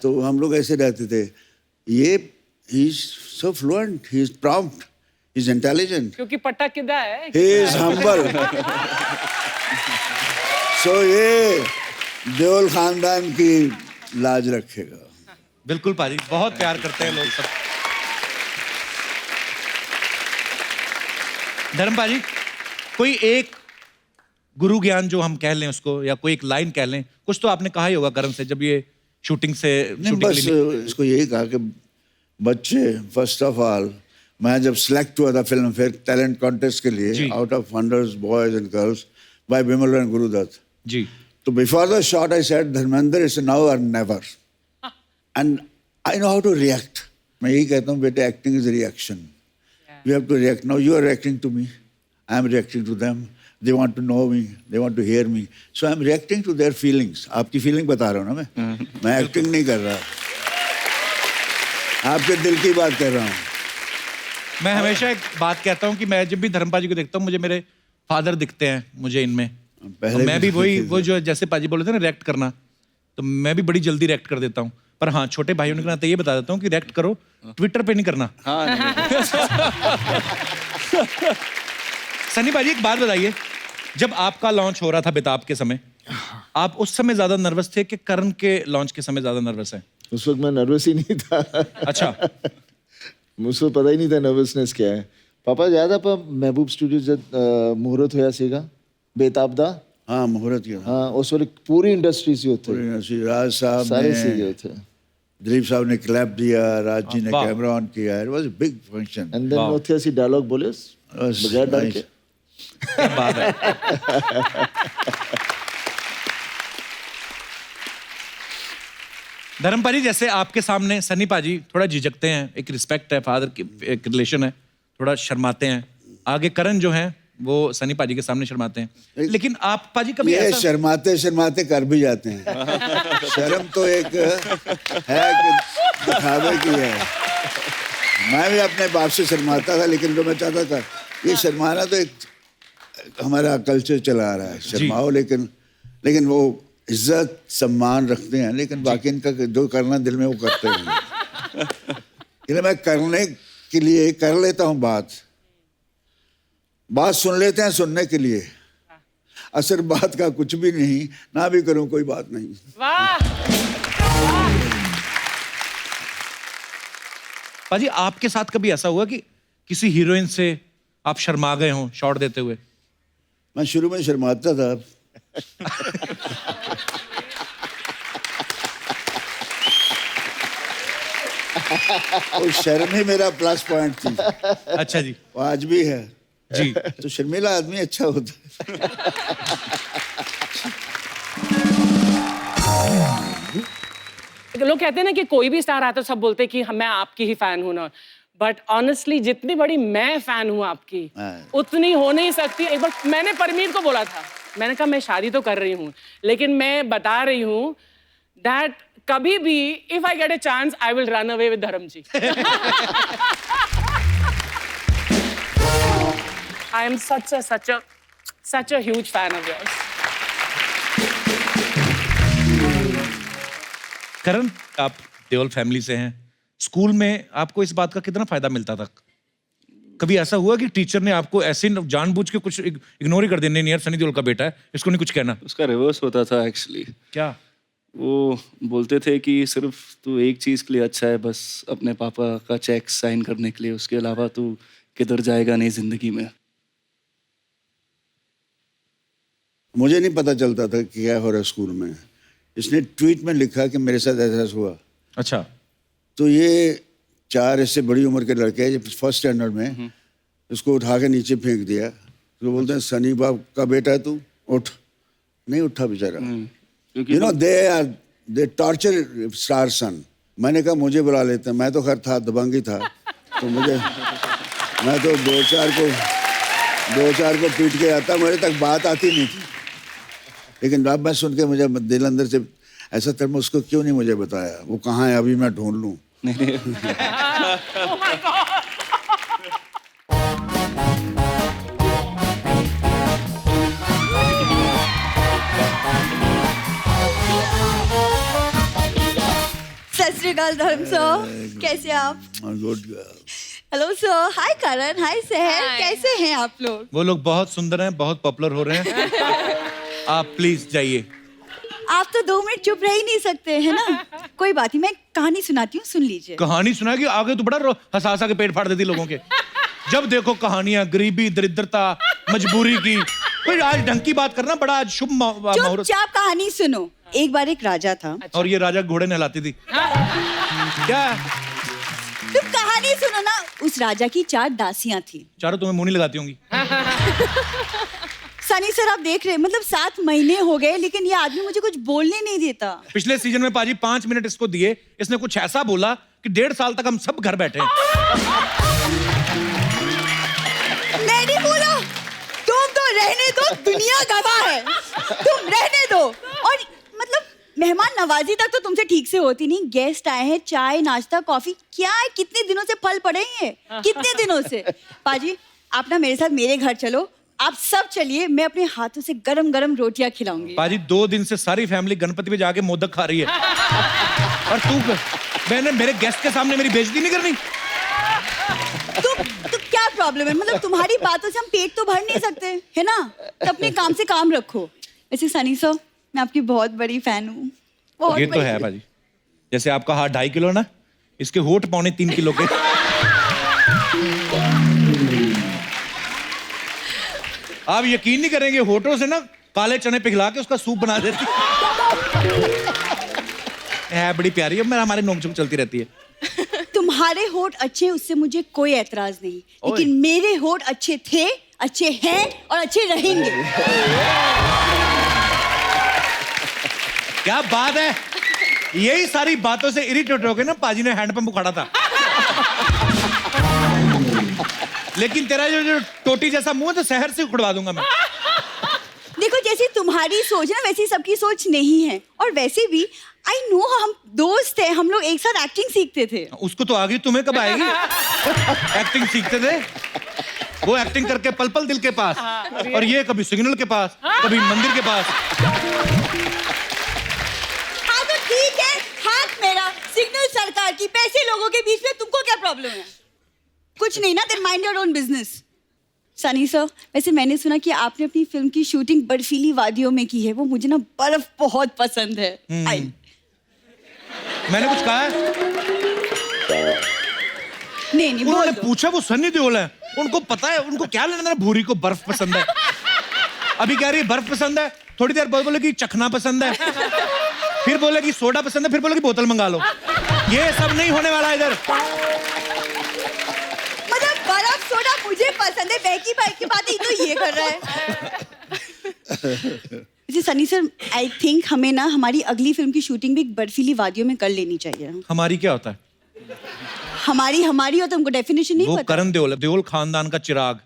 तो हम लोग ऐसे रहते थे। ये he is so fluent, he is prompt, he is intelligent, क्योंकि पट्टा किदा है। He is humble. सो ये देओल खानदान की लाज रखेगा। बिल्कुल पाजी, बहुत प्यार करते हैं लोग सब। धर्म पाजी, कोई एक गुरु ज्ञान जो हम कह लें उसको, या कोई एक लाइन कह लें, कुछ तो आपने कहा ही होगा करण से जब ये शूटिंग से बस इसको यही कहा कि बच्चे, फर्स्ट ऑफ ऑल मैं जब सिलेक्ट हुआ था फिल्म फेयर टैलेंट कॉन्टेस्ट के लिए out of hundreds boys and girls by Vimal and Guru Dutt ji, तो before the shot I said Dharmendra it's now or never, and I know how to react. मैं यही कहता हूँ बेटे, acting is reaction, you have to react. Now you are reacting to me, I am reacting to them. They want to know me, they want to hear me, so I am reacting to their feelings. आपकी feeling बता रहा हूँ ना मैं acting नहीं कर रहा, आपके दिल की बात कर रहा हूँ। मैं हमेशा एक बात कहता हूँ कि मैं जब भी धर्म पाजी को देखता हूँ मुझे मेरे फादर दिखते हैं मुझे इनमें। तो मैं भी वो जो जैसे पाजी बोले थे ना रिएक्ट करना, तो मैं भी बड़ी जल्दी रिएक्ट कर देता हूँ। पर हाँ, छोटे भाइयों ने कहना ये बता देता हूँ कि रिएक्ट करो, ट्विटर पे नहीं करना। सनी भाजी एक बात बताइए, जब आपका लॉन्च हो रहा था बेताब के समय, आप उस समय ज्यादा नर्वस थे कि करण के लॉन्च के समय ज्यादा नर्वस हैं? उस वक्त मैं नर्वस ही नहीं था। अच्छा। मुझको पता ही नहीं था नर्वसनेस क्या है। पापा याद आप महबूब स्टूडियो जब मुहूर्त होया सीगा बेताब दा? हाँ मुहूर्त किया। हाँ उस वक्त पूरी इंडस्ट्री से होते, राज साहब सारे सीगे होते, दिलीप साहब ने क्लैप दिया, राज जी ने कैमरा ऑन किया, it was a big function. And then उथे ऐसी डायलॉग बोले बगैर डर के। क्या बात है। धर्म पाजी, जैसे आपके सामने सनी पाजी थोड़ा झिझकते हैं, एक रिस्पेक्ट है, फादर की एक रिलेशन है, थोड़ा शर्माते हैं। आगे करण जो है वो सनी पाजी के सामने शर्माते हैं, लेकिन आप पाजी कभी ये शर्माते शर्माते कर भी जाते हैं। शर्म तो एक है कि दिखावे की है। मैं भी अपने बाप से शर्माता था, लेकिन जो मैं चाहता था ये शर्माना तो एक हमारा कल्चर चला रहा है, शर्माओ, लेकिन वो इज्जत सम्मान रखते हैं, लेकिन बाकी इनका जो करना दिल में वो करते हैं। इसलिए मैं करने के लिए कर लेता हूँ, बात सुन लेते हैं सुनने के लिए, असर बात का कुछ भी नहीं, ना भी करूं कोई बात नहीं। वाह। पाजी, आपके साथ कभी ऐसा हुआ कि किसी हीरोइन से आप शर्मा गए हों शॉट देते हुए? मैं शुरू में शर्माता था। वो शर्म ही मेरा प्लस पॉइंट थी। अच्छा जी। वो आज भी है जी। तो शर्मिला आदमी अच्छा होता है। लोग कहते हैं ना कि कोई भी स्टार आता है सब बोलते हैं कि मैं आपकी ही फैन हूं ना, बट ऑनेस्टली जितनी बड़ी मैं फैन हूं आपकी उतनी हो नहीं सकती। एक बार मैंने परमीत को बोला था, मैंने कहा मैं शादी तो कर रही हूँ लेकिन मैं बता रही हूँ दैट कभी भी if I get a chance I will run away with Dharam ji. I am such a huge fan of yours. Karan, आप देओल फैमिली से हैं, स्कूल में आपको इस बात का कितना फायदा मिलता था? कभी ऐसा हुआ कि टीचर ने आपको ऐसे जानबूझ के कुछ इग्नोर ही कर देने, नहीं यार सनी देओल का बेटा है, इसको नहीं कुछ कहना? उसका रिवर्स होता था एक्चुअली। क्या? वो बोलते थे कि सिर्फ तू एक चीज के लिए अच्छा है, बस अपने पापा का चेक साइन करने के लिए, उसके अलावा तू किधर जाएगा नहीं जिंदगी में। मुझे नहीं पता चलता था कि क्या हो रहा है स्कूल में। इसने ट्वीट में लिखा कि मेरे साथ ऐसा हुआ। अच्छा। तो ये 4 ऐसे बड़ी उम्र के लड़के हैं, फर्स्ट स्टैंडर्ड में, इसको उठा के नीचे फेंक दिया। तो बोलते हैं सनी बाप का बेटा है तू, उठ। नहीं उठा बेचारा। You know they torture star son. मैंने कहा मुझे बुला लेते हैं, मैं तो खैर था, दबंगी था, तो मैं तो 2-4 को पीट के आता, मेरे तक बात आती नहीं थी। लेकिन अब मैं सुन के मुझे दिल अंदर से ऐसा था, उसको क्यों नहीं मुझे बताया, वो कहाँ है अभी मैं ढूंढ लूं। सत श्री अकाल धर्म सर, कैसे आप? गुड। हेलो सर, हाय करण, हाय सहर, कैसे हैं आप लोग? वो लोग बहुत सुंदर हैं, बहुत पॉपुलर हो रहे हैं। आप प्लीज जाइए। आप तो 2 मिनट चुप रह ही नहीं सकते है ना? कोई बात नहीं, मैं कहानी सुनाती हूँ, सुन लीजिए। कहानी सुनाएगी? आगे तो बड़ा हंसा के पेट फाड़ देती लोगों के। जब देखो कहानियां, गरीबी, दरिद्रता, मजबूरी की। कोई आज ढंग की बात करना, बड़ा आज शुभ मुहूर्त। चुपचाप कहानी सुनो। एक बार एक राजा था। और ये राजा घोड़े नहलाती थी। क्या? तुम कहानी सुनो ना। उस राजा की 4 दासियां थी। चारों तुम्हें मुंह नहीं लगाती होंगी। सनी सर आप देख रहे हैं, मतलब 7 महीने हो गए लेकिन ये आदमी मुझे कुछ बोलने नहीं देता। पिछले सीजन में पाजी 5 मिनट इसको दिए, इसने कुछ ऐसा बोला कि 1.5 साल तक हम सब घर बैठे हैं। नहीं बोलो, तुम तो रहने दो, दुनिया गवाह है, तुम रहने दो। और मतलब मेहमान नवाजी तक तो तुमसे ठीक से होती नहीं। गेस्ट आए हैं, चाय नाश्ता कॉफी, क्या है, कितने दिनों से फल पड़े हैं, कितने दिनों से। पाजी आप ना मेरे साथ मेरे घर चलो, आप सब चलिए, मैं अपने हाथों से गरम गरम रोटियां खिलाऊंगी। पाजी 2 दिन से सारी फैमिली गणपति पे जाके मोदक खा रही है। और मैंने मेरे गेस्ट के सामने मेरी बेइज्जती नहीं करनी। तो क्या प्रॉब्लम है? मतलब तुम्हारी बातों से हम पेट तो भर नहीं सकते है ना? तो अपने काम से काम रखो। वैसे सनी सर, मैं आपकी बहुत बड़ी फैन हूँ। ये तो है पाजी। जैसे आपका हाथ 2.5 किलो ना, इसके होठ 3.25 किलो के। आप यकीन नहीं करेंगे, होठों से ना काले चने पिघला के उसका सूप बना देती है। बड़ी प्यारी है, हमारे नोक-झोंक चलती रहती है। तुम्हारे होठ अच्छे, उससे मुझे कोई एतराज नहीं, लेकिन मेरे होठ अच्छे थे, अच्छे हैं और अच्छे रहेंगे। क्या बात है। यही सारी बातों से इरिटेट हो गए ना, पाजी ने हैंडपंप उखाड़ा था। लेकिन तेरा जो टोटी जैसा मुंह है तो शहर से उखड़वा दूंगा मैं। देखो जैसी तुम्हारी सोच है ना, वैसी सबकी सोच नहीं है। और वैसे भी आई नो, हम दोस्त हैं, हम लोग एक साथ एक्टिंग सीखते थे। उसको तो आ गई, तुम्हें कब आएगी? एक्टिंग सीखते थे वो, एक्टिंग करके पल पल दिल के पास, और ये कभी सिग्नल के पास, कभी मंदिर के पास। हाँ तो ठीक है, हाथ मेरा, सिग्नल सरकार की, पैसे लोगों के बीच में, तुमको क्या प्रॉब्लम है? कुछ नहीं ना, then mind your own business. Sunny sir, वैसे मैंने सुना कि आपने अपनी फिल्म की शूटिंग बर्फीली वादियों में की है। वो मुझे ना बर्फ बहुत पसंद है। मैंने कुछ कहा है? नहीं उन्होंने पूछा, वो सनी देओल है, उनको पता है, उनको क्या लेना देना भूरी को बर्फ पसंद है। अभी कह रही है बर्फ पसंद है, थोड़ी देर बाद बोलेगी चखना पसंद है, फिर बोलेगी सोडा पसंद है, फिर बोलेगी बोतल मंगा लो। ये सब नहीं होने वाला इधर। मतलब बर्फ सोडा मुझे पसंद है, बहकी भाई की बात तो ये कर रहा है। जी सनी सर, आई थिंक हमें ना हमारी अगली फिल्म की शूटिंग भी बर्फीली वादियों में कर लेनी चाहिए। हमारी क्या होता है? हमारी हो तो हमको डेफिनेशन नहीं वो पता। करण देओल खानदान का चिराग,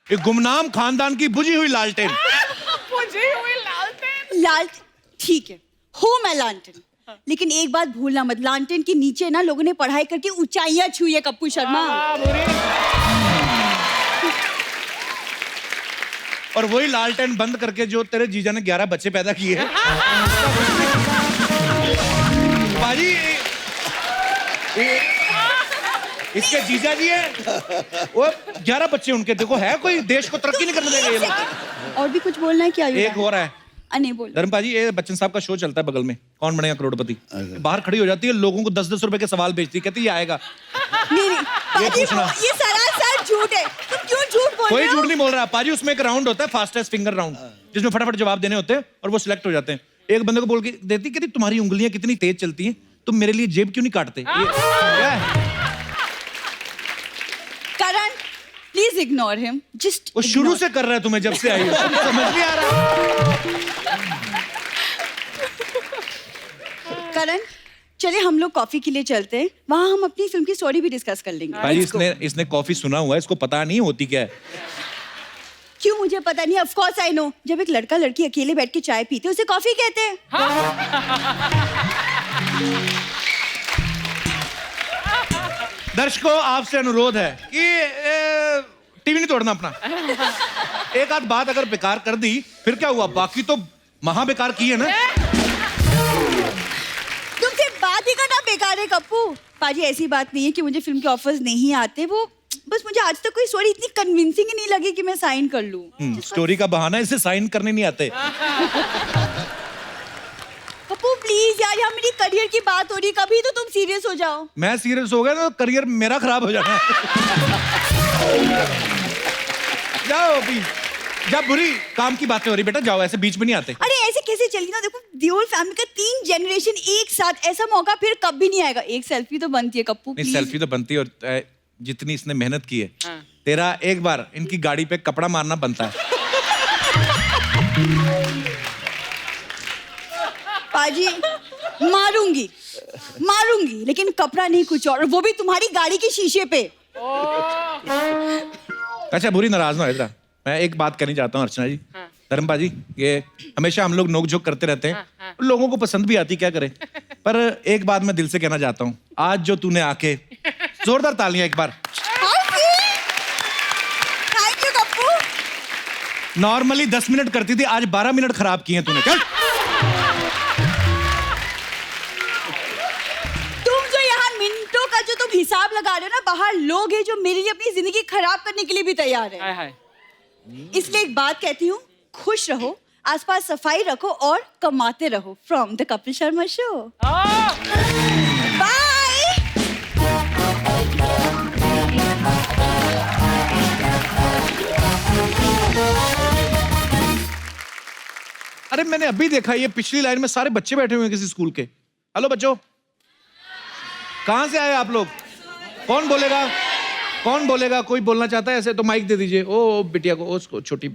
एक गुमनाम खानदान की बुझी हुई लालटेन। लाल ठीक है, हो मैं लालटेन, लेकिन एक बात भूलना मत, लालटेन के नीचे ना लोगों ने पढ़ाई करके ऊंचाइयां छुई है कप्पू शर्मा। और वही लालटेन बंद करके जो तेरे जीजा ने 11 बच्चे पैदा किए हैं। बाजी इसके जीजा जी है, वो 11 बच्चे उनके, देखो है कोई देश को तरक्की नहीं करने देंगे ये लोग। और भी कुछ बोलना है क्या? एक हो रहा है, नहीं बोल। धर्म पाजी, ये बच्चन साहब का शो चलता है बगल में, कौन बनेगा करोड़पति। बाहर खड़ी हो जाती है, लोगों को 10-10 रुपए के सवाल बेचती है, कहती ये आएगा। नहीं ये सरासर झूठ है, तुम क्यों झूठ बोल रहे हो? कोई झूठ नहीं बोल रहा पाजी। उसमें एक राउंड होता है, फास्टेस्ट फिंगर राउंड, जिसमें फटाफट जवाब देने होते हैं और वो सिलेक्ट हो जाते हैं। एक बंदे को बोल के देती, कहती तुम्हारी उंगलियां कितनी तेज चलती हैं, तुम मेरे लिए जेब क्यों नहीं काटते? करण प्लीज इग्नोर हिम, जस्ट वो शुरू से कर रहा है तुम्हें, जब से आई हो समझ नहीं आ रहा। करण चले हम लोग कॉफी के लिए चलते हैं, वहाँ हम अपनी फिल्म की स्टोरी भी डिस्कस कर लेंगे। भाई इसने कॉफी सुना हुआ है, इसको पता नहीं होती क्या है। क्यों मुझे पता नहीं, ऑफ कोर्स आई नो। जब एक लड़का लड़की अकेले बैठ के चाय पीते उसे कॉफी कहते हैं। दर्शकों आपसे अनुरोध है कि टीवी नहीं तोड़ना अपना। एक आध बात अगर बेकार कर दी फिर क्या हुआ, बाकी तो महा बेकार की है ना। तुमसे बात ही करना बेकार है कप्पू। पाजी ऐसी बात नहीं है कि मुझे फिल्म के ऑफर्स नहीं आते, वो बस मुझे आज तक कोई स्टोरी इतनी कन्विंसिंग ही नहीं लगी कि मैं साइन कर लूं। स्टोरी का बहाना, इसे साइन करने नहीं आते। कप्पू प्लीज यार, यहाँ मेरी करियर की बात हो रही, कभी तो तुम सीरियस हो जाओ। मैं सीरियस हो गया ना, करियर मेरा खराब हो जाना है। जाओ अभी, जब बुरी काम की बातें हो रही बेटा, जाओ, ऐसे बीच में नहीं आते। अरे ऐसे कैसे चली ना, देखो देओल फैमिली का 3 जनरेशन एक साथ, ऐसा मौका फिर कभी नहीं आएगा। एक सेल्फी तो बनती है कप्पू प्लीज। सेल्फी तो बनती है, और जितनी इसने मेहनत की है, तेरा एक बार इनकी गाड़ी पे कपड़ा मारना बनता है। पाजी मारूंगी लेकिन कपड़ा नहीं, कुछ और वो भी तुम्हारी गाड़ी के शीशे पे। अच्छा बुरी नाराज ना हो इधर, मैं एक बात करनी चाहता हूँ अर्चना जी। धर्मपा जी, ये हमेशा हम लोग नोक-झोंक करते रहते हैं, लोगों को पसंद भी आती, क्या करें। पर एक बात मैं दिल से कहना चाहता हूँ, आज जो तूने आके जोरदार तालियां एक बार। Thank you Kappu. Normally 10 minute करती थी, आज 12 मिनट खराब किए तूने। चल तुम जो यहाँ मिनटों का जो तुम हिसाब लगा रहे हो ना, बाहर लोग हैं जो मेरे लिए अपनी जिंदगी खराब करने के लिए भी तैयार है। इसलिए एक बात कहती हूँ, खुश रहो, आसपास सफाई रखो और कमाते रहो। From the Kapil Sharma show. Bye. अरे मैंने अभी देखा, ये पिछली लाइन में सारे बच्चे बैठे हुए हैं किसी स्कूल के। हेलो बच्चों, कहां से आए आप लोग? कौन बोलेगा? कोई बोलना चाहता है ऐसे तो माइक दे दीजिए। ओ बिटिया को, उसको छोटी।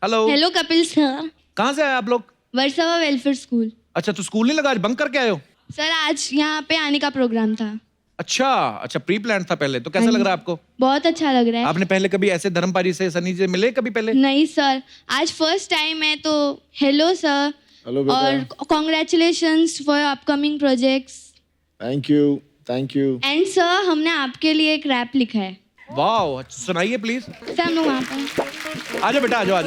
हेलो। Hello Kapil sir. कहां से आए आप लोग? Versova welfare school. अच्छा, तो स्कूल नहीं लगा, आज बंक करके आए हो? सर आज यहाँ पे आने का प्रोग्राम था। अच्छा, प्री प्लान था पहले, तो कैसा लग रहा है आपको? बहुत अच्छा लग रहा है। आपने पहले कभी ऐसे धर्मपाजी से, सनी से मिले कभी पहले? नहीं सर, आज फर्स्ट टाइम है, तो हेलो सर। हेलो बेटा। और congratulations for upcoming projects. Thank you. And sir हमने आपके लिए एक रैप लिखा है। वाह, सुनाइए प्लीज। सर हम लोग वहाँ पर। आ जाओ बेटा, आ जाओ।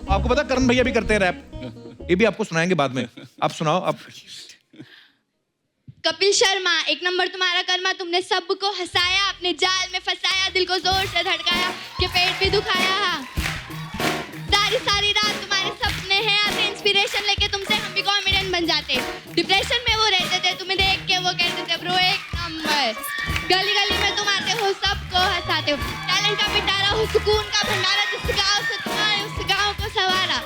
आपको पता करण भैया भी करते हैं रैप, ये भी आपको सुनाएंगे बाद में। आप सुनाओ आप। कपिल शर्मा, एक नंबर तुम्हारा कर्मा, तुमने सबको हंसाया, अपने जाल में फंसाया, दिल को जोर से धड़काया, के पेट भी दुखाया। सारी रात तुम्हारे सपने हैं आते, इंस्पिरेशन लेके तुमसे हम भी कॉन्फिडेंट बन जाते। डिप्रेशन में वो रहते थे, तुम्हें देख के वो कहते थे ब्रो एक नंबर। गली में तुम आते हो, सबको हंसाते हो, टैलेंट का पिटारा हो, सुकून का भंडारा, जिस गाँव से तुम आए उस गाँव को सवारा।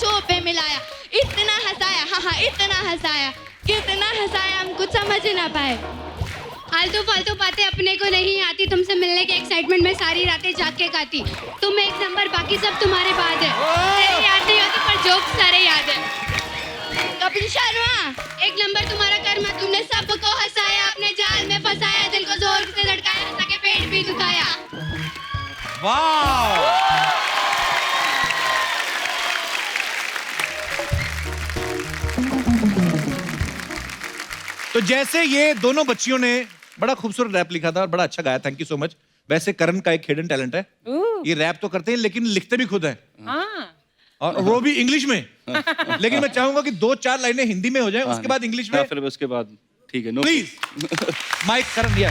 शो पे मिलाया, इतना हंसाया, हाँ इतना हंसाया, कितना हंसाया हम कुछ समझ ना पाए। फालतू फालतू बातें अपने को नहीं आती, तुमसे मिलने के एक्साइटमेंट में सारी रातें जाग के गाती। तुम एक नंबर, बाकी सब तुम्हारे बाद है। तेरी याद नहीं होती पर जोक सारे याद है। कपिल शर्मा, एक नंबर तुम्हारा कर्म, तुमने सबको हंसाया, अपने जाल में फंसाया, दिल को जोर से धड़काया, हंसा के पेट भी दुखाया। वाह! तो जैसे ये दोनों बच्चियों ने बड़ा खूबसूरत रैप लिखा था और बड़ा अच्छा गाया, थैंक यू सो मच। वैसे करण का एक हिडन टैलेंट है, ये रैप तो करते हैं लेकिन लिखते भी खुद हैं, और वो भी इंग्लिश में। लेकिन मैं चाहूंगा कि 2-4 लाइनें हिंदी में हो जाएं, उसके बाद इंग्लिश में। फिर उसके बाद ठीक है, नो प्लीज माइक करण दिया।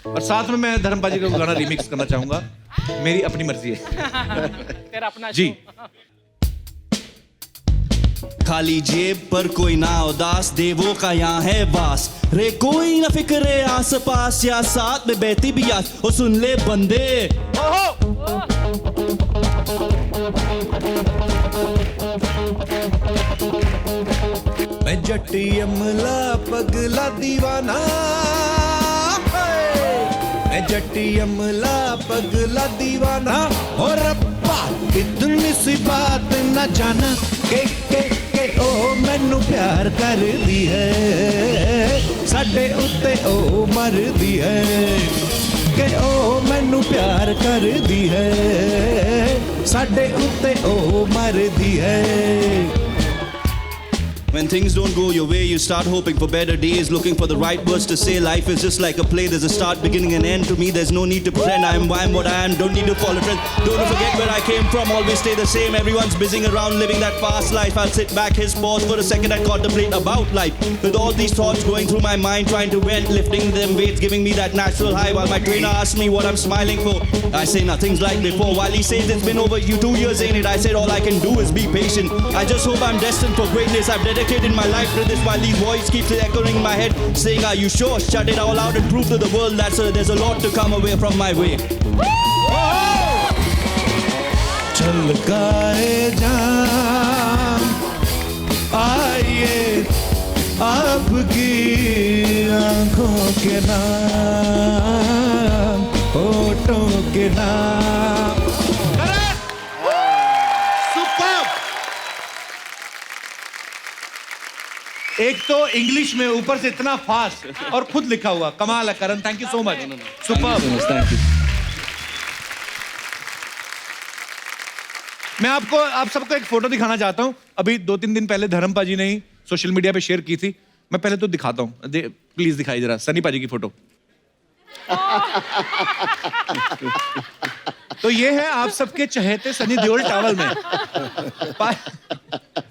और साथ में मैं धर्मपाल जी का गाना रिमिक्स करना चाहूंगा, मेरी अपनी मर्जी है। तेरा अपना जी। खाली जेब पर कोई ना उदास, देवों का यहाँ है वास, रे कोई ना फिक्रे आस पास, या साथ में बहती भी आस, ओ सुन ले बंदे। मैं जट्टी अमला पगला दीवाना, मैं जट्टी अमला पगला दीवाना, और रब्बा इतनी सी बात न जाना के ओ मैनू प्यार कर दी है, साडे उत्ते ओ मर दी है, के ओ मैनू प्यार कर दी है, साडे उत्ते ओ मर दी है। When things don't go your way, you start hoping for better days, looking for the right words to say. Life is just like a play, there's a start, beginning and end. To me, there's no need to pretend I am what I am, don't need to follow trends. Don't forget where I came from, always stay the same. Everyone's busying around, living that fast life. I'll sit back, his pause for a second, I contemplate about life. With all these thoughts going through my mind, trying to vent, lifting them weights, giving me that natural high. While my trainer asks me what I'm smiling for, I say nothing's like before. While he says it's been over 2 years, ain't it? I said all I can do is be patient. I just hope I'm destined for greatness. I've dedicated my life to this, while these voice keeps echoing in my head, saying are you sure? Shut it all out and prove to the world that there's a lot to come away from my way. छलकाए जान आइए आपकी आंखों के नाम, होठों के नाम। एक तो इंग्लिश में, ऊपर से इतना फास्ट और खुद लिखा हुआ, कमाल है Karan, thank you so much, superb. Thank you. मैं आप सबको एक फोटो दिखाना चाहता हूं, अभी 2-3 दिन पहले धर्मपाल जी ने ही सोशल मीडिया पे शेयर की थी। मैं पहले तो दिखाता हूं, प्लीज दिखाई जरा, सनी पाजी की फोटो। तो ये है आप सबके चहेते सनी देओल टॉवल में।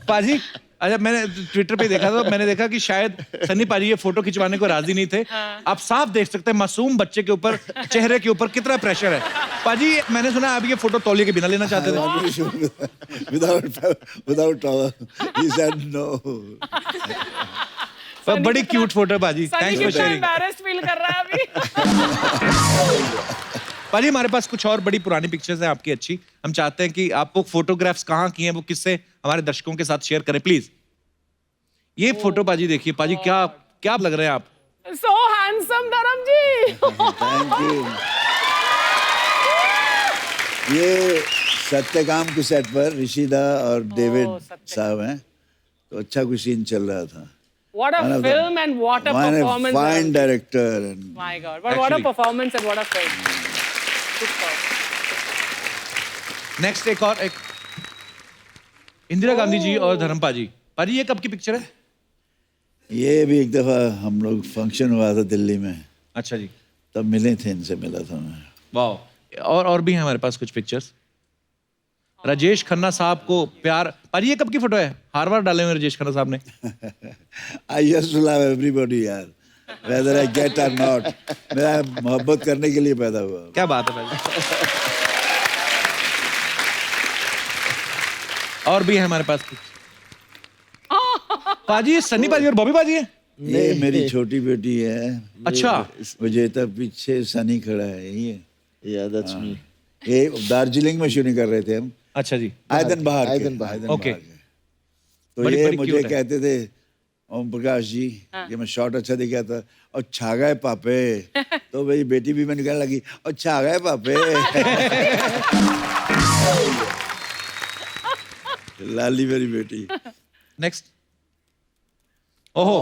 पाजी, अच्छा मैंने ट्विटर पे देखा था, मैंने देखा कि शायद सनी पाजी ये फोटो खिंचवाने को राजी नहीं थे। आप साफ देख सकते हैं मासूम बच्चे के ऊपर, चेहरे के ऊपर कितना प्रेशर है। पाजी मैंने सुना आप ये फोटो तौलिए के बिना लेना चाहते थे। Without towel. He said no. बड़ी क्यूट फोटो पाजी, thanks for sharing. Embarrassed feel कर रहा है अभी। पाजी हमारे पास कुछ और बड़ी पुरानी पिक्चर्स हैं आपकी अच्छी, हम चाहते हैं कि आप वो फोटोग्राफ्स कहाँ की हैं, वो किससे हमारे दर्शकों के साथ शेयर करें प्लीज। ये फोटो पाजी देखिए, पाजी क्या लग रहे हैं आप? So handsome धर्म जी। Thank you. ये सत्यकाम के सेट पर ऋषिदा और डेविड साहब हैं, तो अच्छा कुछ सीन चल रहा था। What a film and what a performance. Fine director and my God, but what a performance and what a film. Next एक इंदिरा गांधी जी और धर्मपाल जी। पाजी ये कब की पिक्चर है? ये भी एक दफा हम लोग फंक्शन हुआ था दिल्ली में। अच्छा जी। तब मिले थे, इनसे मिला था मैं। वाह। और भी हैं हमारे पास कुछ पिक्चर्स। राजेश खन्ना साहब को प्यार, पाजी ये कब की फोटो है? हार वार डाले हुए राजेश खन्ना साहब ने। I used to love everybody यार, whether I get or not. मेरा मोहब्बत करने के लिए पैदा हुआ। क्या बात है पाजी। और भी है हमारे पास पाजी, ये सनी पाजी और बॉबी पाजी है। ये मेरी छोटी बेटी है। अच्छा। मुझे तब पीछे सनी खड़ा है, यही है। Yeah, that's me. ये दार्जिलिंग में शूटिंग कर रहे थे हम। अच्छा जी। आयदन बहार ओके। तो बड़ी- ये बड़ी मुझे cute है। कहते थे ओम प्रकाश जी कि मैं शॉट अच्छा दिखा था और छा गए पापे। तो मेरी बेटी भी मैंने कहने लगी और छा गए पापे। लाली मेरी बेटी। नेक्स्ट। ओहो,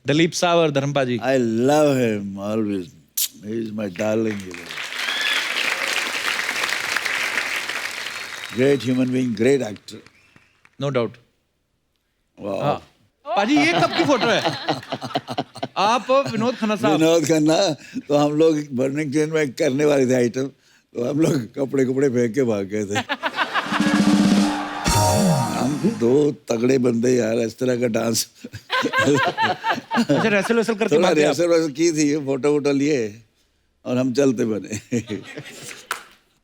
दिलीप साहब और धर्मपा जी। I love him always. He is my darling. Great human being, great actor. No doubt. Wow. पाजी ये कब की फोटो है? आप विनोद खन्ना साहब। विनोद खन्ना तो हम लोग बर्निंग ट्रेन में करने वाले थे आइटम, तो हम लोग कपड़े फेंक के भाग गए थे। हम दो तगड़े बंदे यार, इस तरह का डांस। अच्छा, रेसल करके थोड़ा भागे आप? रेसल की थी, फोटो वोटो लिए और हम चलते बने।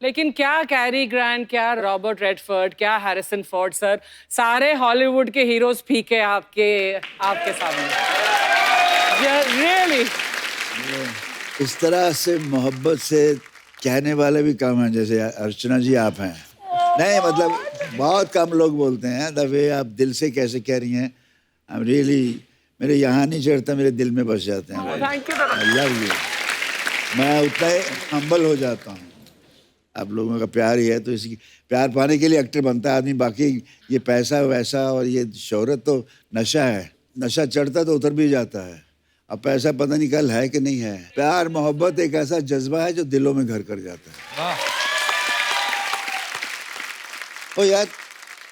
लेकिन क्या कैरी ग्रांट, क्या रॉबर्ट रेडफोर्ड, क्या हैरिसन फोर्ड सर, सारे हॉलीवुड के हीरोज फीके आपके सामने। रियली इस तरह से मोहब्बत से कहने वाले भी कम हैं, जैसे अर्चना जी आप हैं। नहीं मतलब बहुत कम लोग बोलते हैं द वे आप दिल से कैसे कह रही हैं। आई एम रियली, मेरे यहाँ नहीं चढ़ता, मेरे दिल में बस जाते हैं। Thank you. I love you. मैं उतना ही हम्बल हो जाता हूँ। आप लोगों का प्यार ही है, तो इसकी प्यार पाने के लिए एक्टर बनता है आदमी। बाकी ये पैसा वैसा और ये शोहरत तो नशा है, नशा चढ़ता तो उतर भी जाता है। अब पैसा पता नहीं कल है कि नहीं है। प्यार मोहब्बत एक ऐसा जज्बा है जो दिलों में घर कर जाता है। ओ यार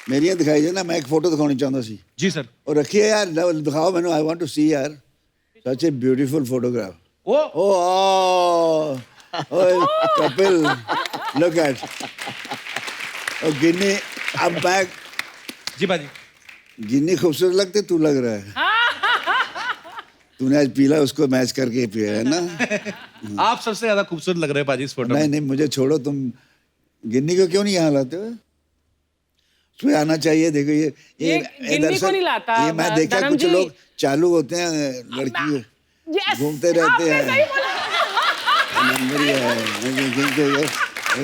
मेरी यहाँ दिखाई दे ना, मैं एक फोटो दिखानी चाहता सी। जी सर। और रखिए यार, दिखाओ मैंने, आई वांट टू सी यार, such a beautiful photograph. Oh, Kapil, look at. Oh, Ginni, अब मैं। जी बाजी। गिन्नी खूबसूरत लगते, तू लग रहा है। तूने आज पीला उसको मैच करके पिया है ना। आप सबसे ज्यादा खूबसूरत लग रहे हैं पाजी इस फोटो में। नहीं, मुझे छोड़ो, तुम गिन्नी को क्यों नहीं यहाँ लाते हो? उसमें आना चाहिए। देखो ये गिन्नी को नहीं लाता। ये मैं देखा कुछ लोग चालू होते हैं, लड़की घूमते रहते हैं। नंबर ही है,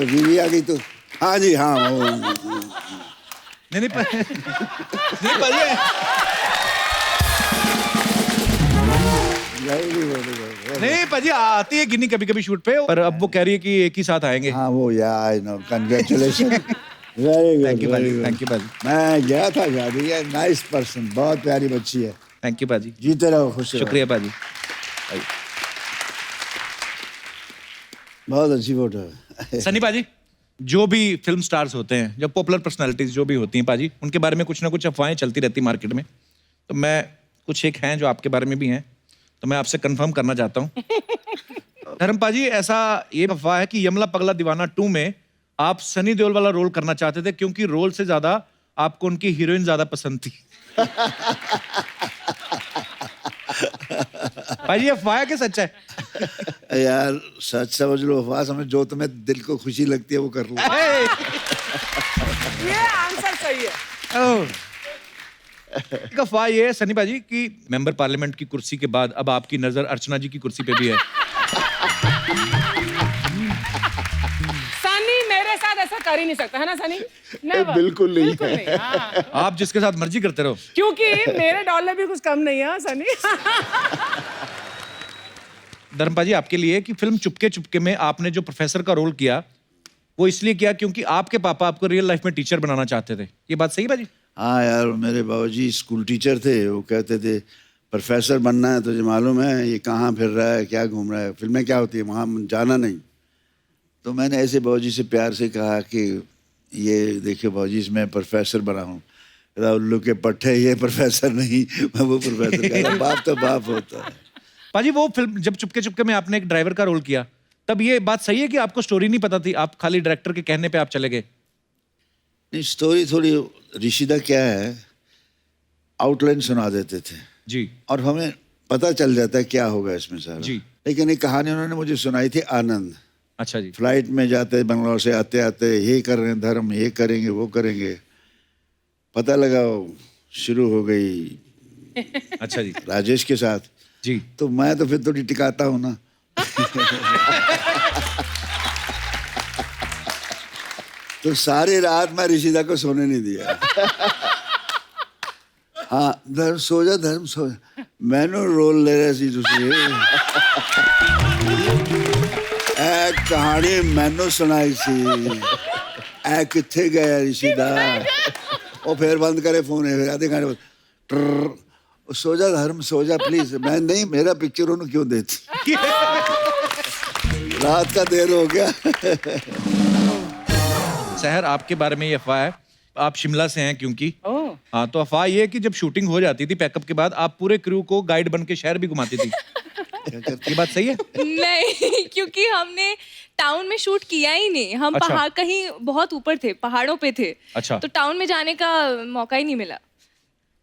बीवी आ गई तो हाँ जी हाँ। नहीं पाजी आती है गिन्नी कभी कभी शूट पे, पर अब वो कह रही है कि एक ही साथ आएंगे। हाँ वो यार, I know, congratulation. Very good, thank you पाजी, थैंक यू पाजी। मैं गया था शादी है, नाइस पर्सन, बहुत प्यारी बच्ची है। थैंक यू पाजी। जीते रहो, खुश रहो। शुक्रिया पाजी। बहुत अच्छी फोटो है। सनी पाजी, जो भी फिल्म स्टार्स होते हैं, जो पॉपुलर पर्सनालिटीज जो भी होती हैं पाजी, उनके बारे में कुछ ना कुछ अफवाहें चलती रहती मार्केट में। तो मैं कुछ एक हैं जो आपके बारे में भी हैं, तो मैं आपसे कंफर्म करना चाहता हूँ। धर्म पाजी, ऐसा ये अफवाह है कि यमला पगला दीवाना 2 में आप सनी देओल वाला रोल करना चाहते थे, क्योंकि रोल से ज्यादा आपको उनकी हीरोइन ज्यादा पसंद थी। भाई ये अफवाह है कि सच है? यार सच समझ लो, अफवाह समझ, जो तुम्हें दिल को खुशी लगती है वो कर लो। ये आंसर सही है। एक अफवाह ये है सनी भाजी कि मेंबर पार्लियामेंट की कुर्सी के बाद अब आपकी नजर अर्चना जी की कुर्सी पे भी है। सनी मेरे साथ ऐसा कर ही नहीं सकता है ना सनी? Never. बिल्कुल नहीं। बिल्कुल नहीं। हाँ। आप जिसके साथ मर्जी करते रहो, क्योंकि मेरे डॉलर भी कुछ कम नहीं है सनी। धर्मपा जी, आपके लिए कि फिल्म चुपके चुपके में आपने जो प्रोफेसर का रोल किया वो इसलिए किया क्योंकि आपके पापा आपको रियल लाइफ में टीचर बनाना चाहते थे। ये बात सही है भाजी? हाँ यार, मेरे बाबूजी स्कूल टीचर थे। वो कहते थे प्रोफेसर बनना है, तुझे मालूम है ये कहाँ फिर रहा है, क्या घूम रहा है, फिल्में क्या होती है, वहाँ जाना नहीं। तो मैंने ऐसे बाबूजी से प्यार से कहा कि ये देखिए बाबूजी, मैं प्रोफेसर बना हूँ। उल्लू के पट्टे, ये प्रोफेसर नहीं, मैं वो प्रोफेसर। कहता बाप तो बाप होता है। पाजी, वो फिल्म जब चुपके चुपके में आपने एक ड्राइवर का रोल किया, तब ये बात सही है कि आपको स्टोरी नहीं पता थी, आप खाली डायरेक्टर के कहने पे आप चले गए? नहीं, स्टोरी थोड़ी ऋषिदा क्या है, आउटलाइन सुना देते थे जी, और हमें पता चल जाता है क्या होगा इसमें सारा जी। लेकिन एक कहानी उन्होंने मुझे सुनाई थी, आनंद। अच्छा जी। फ्लाइट में जाते बंगलौर से आते आते ये कर रहे हैं धर्म, ये करेंगे वो करेंगे, पता लगा शुरू हो गई। अच्छा जी। राजेश के साथ जी। तो मैं तो फिर थोड़ी टिकाता हूँ ना। तो सारी रात मैं ऋषिदा को सोने नहीं दिया। हाँ धर्म सो जा मैनू रोल ले रहे सी तुसी ए कहानी मैनू सुनाई सी ए किथे गया ऋषिदा वो फिर बंद करे फोन है फिर आधे घंटे बाद सो जा धर्म सो जा प्लीज। मैं नहीं मेरा पिक्चर उन्होंने क्यों देती रात का देर हो गया। सहर आपके बारे में ये अफवाह है आप शिमला से हैं क्योंकि हाँ तो अफवाह ये है कि जब शूटिंग हो जाती थी पैकअप के बाद आप पूरे क्रू को गाइड बन के शहर भी घुमाती थी। ये बात सही है? नहीं, क्योंकि हमने टाउन में शूट किया ही नहीं। हम अच्छा। पहाड़ कहीं बहुत ऊपर थे, पहाड़ों पे थे। अच्छा। तो टाउन में जाने का मौका ही नहीं मिला,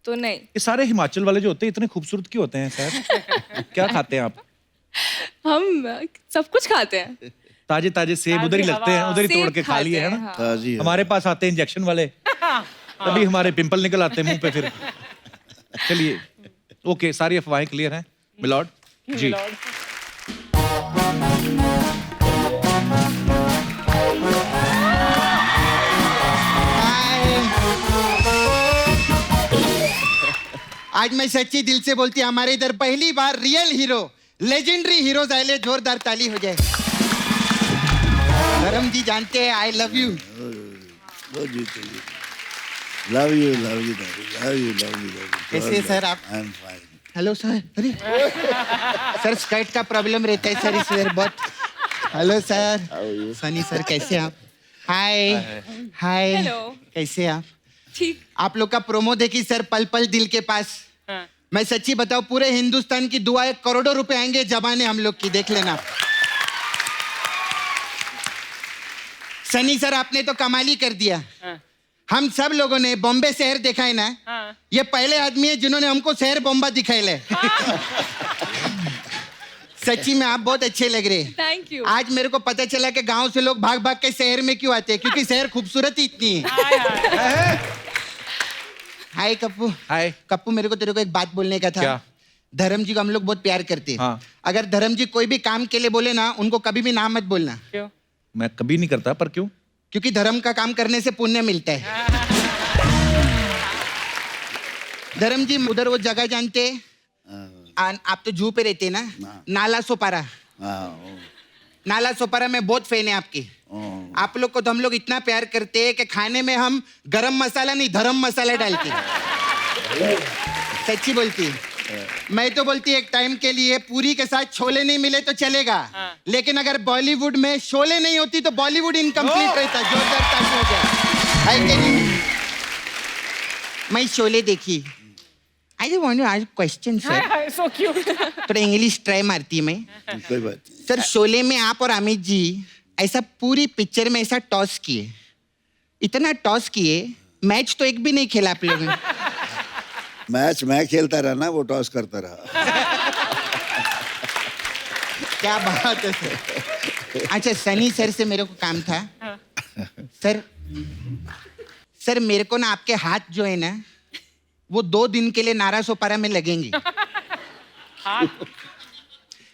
तो नहीं। ये सारे हिमाचल वाले जो होते हैं इतने खूबसूरत क्यों होते हैं सर? क्या खाते हैं आप? हम सब कुछ खाते हैं। ताजे ताजे सेब उधर ही लगते हैं, उधर ही तोड़ के खा लिए है ना। ताजी है। हमारे पास आते हैं इंजेक्शन वाले, तभी हमारे पिंपल निकल आते हैं मुंह पे फिर। चलिए ओके, सारी अफवाहें क्लियर हैं मिलॉर्ड जी। आज मैं सच्ची दिल से बोलती हमारे इधर पहली बार रियल हीरो लेजेंडरी हीरोज आए, जोरदार ताली हो जाए। धर्म जी जानते हैं I love you. Love you love you love you love you. कैसे सर आप? I am fine. Hello sir. अरे सर स्कर्ट का प्रॉब्लम रहता है सर इस वेयर बहुत। Hello sir. सनी सर कैसे आप? हाय हाय। हेलो। कैसे आप? ठीक। आप लोग का प्रोमो देखी सर, पल पल दिल के पास। मैं सच्ची बताऊं पूरे हिंदुस्तान की दुआएं करोड़ों रुपए आएंगे जबाने हम लोग की, देख लेना। सनी सर आपने तो कमाल ही कर दिया। हम सब लोगों ने बॉम्बे शहर देखा है ना, ये पहले आदमी है जिन्होंने हमको शहर बॉम्बा दिखाए ले। सच्ची में आप बहुत अच्छे लग रहे हैं। Thank you. आज मेरे को पता चला कि गांव से लोग भाग भाग के शहर में क्यों आते हैं, क्योंकि शहर खूबसूरत ही इतनी है। हाय कप्पू। हाय कप्पू, मेरे को तेरे को एक बात बोलने का था। क्या? धर्म जी को हम लोग बहुत प्यार करते हैं। हाँ। अगर धर्म जी कोई भी काम के लिए बोले ना, उनको कभी भी ना मत बोलना। क्यों? मैं कभी नहीं करता, पर क्यों? क्योंकि धर्म का काम करने से पुण्य मिलता है। धर्म जी उधर वो जगह जानते हैं, आप तो जू पे रहते हैं ना, नाला सोपारा। नाला सोपारा में बहुत फैन है आपकी। आप लोग को तो हम लोग इतना प्यार करते हैं कि खाने में हम गरम मसाला नहीं धर्म मसाला डालते। सच्ची बोलती मैं तो बोलती एक टाइम के लिए पूरी के साथ छोले नहीं मिले तो चलेगा, लेकिन अगर बॉलीवुड में शोले नहीं होती तो बॉलीवुड इनकम्प्लीट रहता। जोरदार ताली हो जाए। है कि नहीं? मैं शोले देखी। I just want to ask question sir. So cute. थोड़ा इंग्लिश ट्राई मारती है मैं। कोई बात नहीं। सर शोले में आप और अमित जी ऐसा पूरी पिक्चर में ऐसा टॉस किए, इतना टॉस किए, मैच तो एक भी नहीं खेला आप लोगों ने। मैच मैं खेलता रहा ना, वो टॉस करता रहा। क्या बात है सर। अच्छा सनी सर से मेरे को काम था। सर मेरे को ना आपके हाथ जो है ना वो 2 दिन के लिए नारा सोपारा में लगेंगे।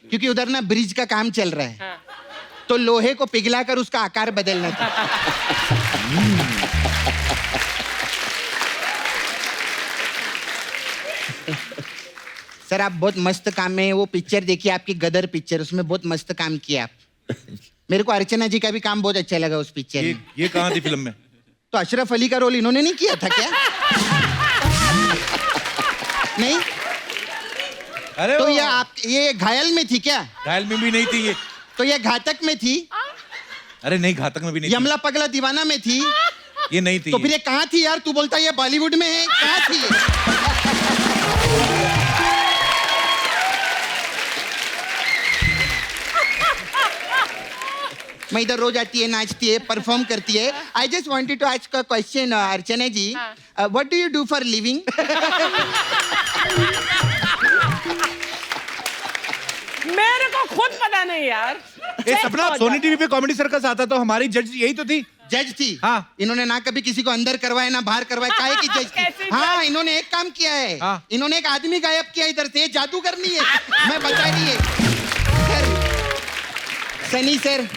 क्योंकि उधर ना ब्रिज का काम चल रहा है, तो लोहे को पिघलाकर उसका आकार बदलना था। सर आप बहुत मस्त काम में, वो पिक्चर देखिए आपकी गदर पिक्चर, उसमें बहुत मस्त काम किया आप। मेरे को अर्चना जी का भी काम बहुत अच्छा लगा उस पिक्चर में। ये कहाँ थी फिल्म में? तो अशरफ अली का रोल इन्होंने नहीं किया था क्या? नहीं? अरे तो ये घायल में थी क्या? घायल में भी नहीं थी ये। तो ये घातक में थी? अरे नहीं, घातक में भी नहीं। यमला पगला दीवाना में थी? ये नहीं थी। तो फिर ये कहाँ थी यार? तू बोलता है ये बॉलीवुड में है, कहाँ थी ये? मैं इधर रोज आती है, नाचती है, परफॉर्म करती है। I just wanted to ask a question Archana ji, what do you do for living? मेरे को खुद पता नहीं यार। ये सपना सोनी टीवी पे कॉमेडी सर्कस आता तो हमारी जज यही तो थी। जज थी? हाँ। इन्होंने ना कभी किसी को अंदर करवाया ना बाहर करवाया, काहे की जज थी? हाँ इन्होंने एक काम किया है। हाँ। इन्होंने एक आदमी गायब किया इधर से, जादूगर नहीं है, मैं बता रही है। सर सनी सर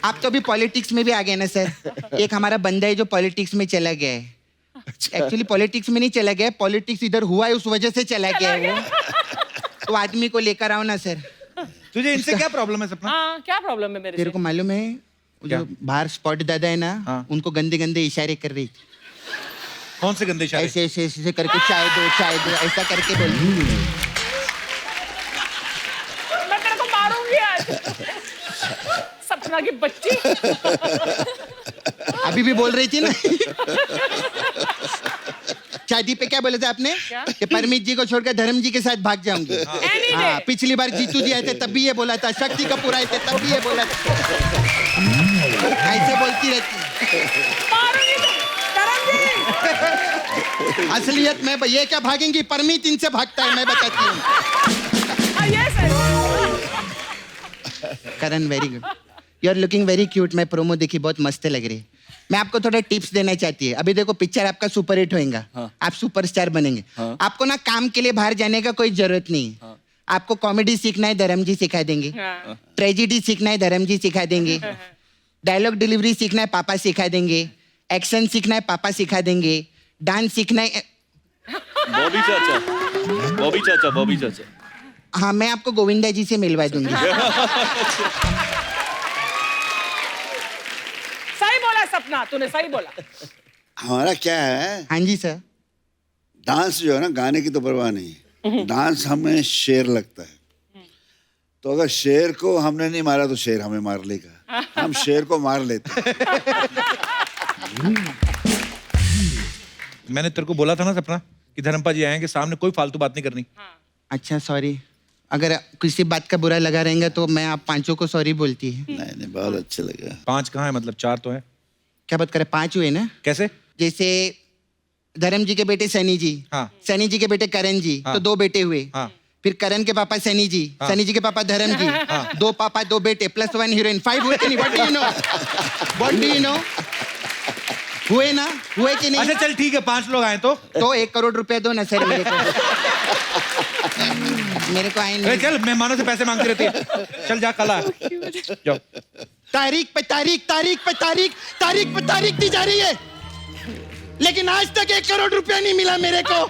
आप तो अभी पॉलिटिक्स में भी आ गए ना सर। एक हमारा बंदा है जो पॉलिटिक्स में चला गया है। एक्चुअली पॉलिटिक्स में नहीं चला गया, पॉलिटिक्स इधर हुआ है उस वजह से चला गया है वो। तो आदमी को लेकर आओ ना सर। तुझे इनसे क्या प्रॉब्लम है सपना? हाँ, क्या प्रॉब्लम है मेरे तेरे से? को मालूम है जो बाहर स्पॉट दादा है ना, उनको गंदे गंदे इशारे कर रही थी। कौन से गंदे इशारे? ऐसे ऐसे ऐसे करके चाय दो ऐसा करके बोल। मैं तेरे को मारूंगी आज। सपना की बच्ची। अभी भी बोल रही थी ना। शादी पे क्या बोला था आपने? कि परमीत जी को छोड़कर धर्म जी के साथ भाग जाऊंगी। हाँ, पिछली बार जीतू जी आए थे तब भी ये बोला था, शक्ति कपूर आए थे तब भी ये बोला था। ऐसे बोलती रहती। असलियत में ये क्या भागेंगी, परमीत इनसे भागता है, मैं बताती हूँ। Karan very good, you are looking very cute. मैं प्रोमो देखी, बहुत मस्त लग रही है। मैं आपको थोड़ा टिप्स देना चाहती है। अभी देखो पिक्चर आपका सुपर हिट होएगा, आप सुपरस्टार बनेंगे। आपको ना काम के लिए बाहर जाने का कोई जरूरत नहीं है। आपको कॉमेडी सीखना है, धर्म जी सिखा देंगे। ट्रेजिडी सीखना है, धर्म जी सिखा देंगे। डायलॉग डिलीवरी सीखना है, पापा सिखा देंगे। एक्शन सीखना है, पापा सिखा देंगे। डांस सीखना है, बॉबी चाचा। हाँ, मैं आपको गोविंदा जी से मिलवा दूंगी। सही बोला सपना, तूने सही बोला। हमारा क्या है? हाँ जी सर। डांस जो है ना, गाने की तो परवाह नहीं, डांस हमें शेर लगता है। तो अगर शेर को हमने नहीं मारा तो शेर हमें मार लेगा, हम शेर को मार लेते हैं। मैंने तेरे को बोला था ना सपना कि धर्मपा जी आएंगे, सामने कोई फालतू बात नहीं करनी। अच्छा सॉरी, अगर किसी बात का बुरा लगा रहेगा तो मैं आप पांचों को सॉरी बोलती है। नहीं, बहुत अच्छा लगा। 5 कहाँ है, मतलब 4 तो है। क्या बात करे, 5 हुए ना? कैसे? जैसे धर्म जी के बेटे सनी जी, सनी जी के बेटे करण जी, तो 2 बेटे हुए। फिर करण के पापा सनी जी, सनी जी के पापा धर्म जी, 2 पापा 2 बेटे +1 हीरोइन, 5 हुए कि नहीं? What do you know? हुए ना, हुए कि नहीं? अच्छा चल ठीक है, 5 लोग आए तो 1 करोड़ रुपया दो ना सर मेरे को। मेरे को आए नहीं। चल, मेहमानों से पैसे मांगती रहती है। चल जा, कल आ जाओ। तारीख पे तारीख दी जा रही है, लेकिन आज तक 1 करोड़ रुपया नहीं मिला मेरे को।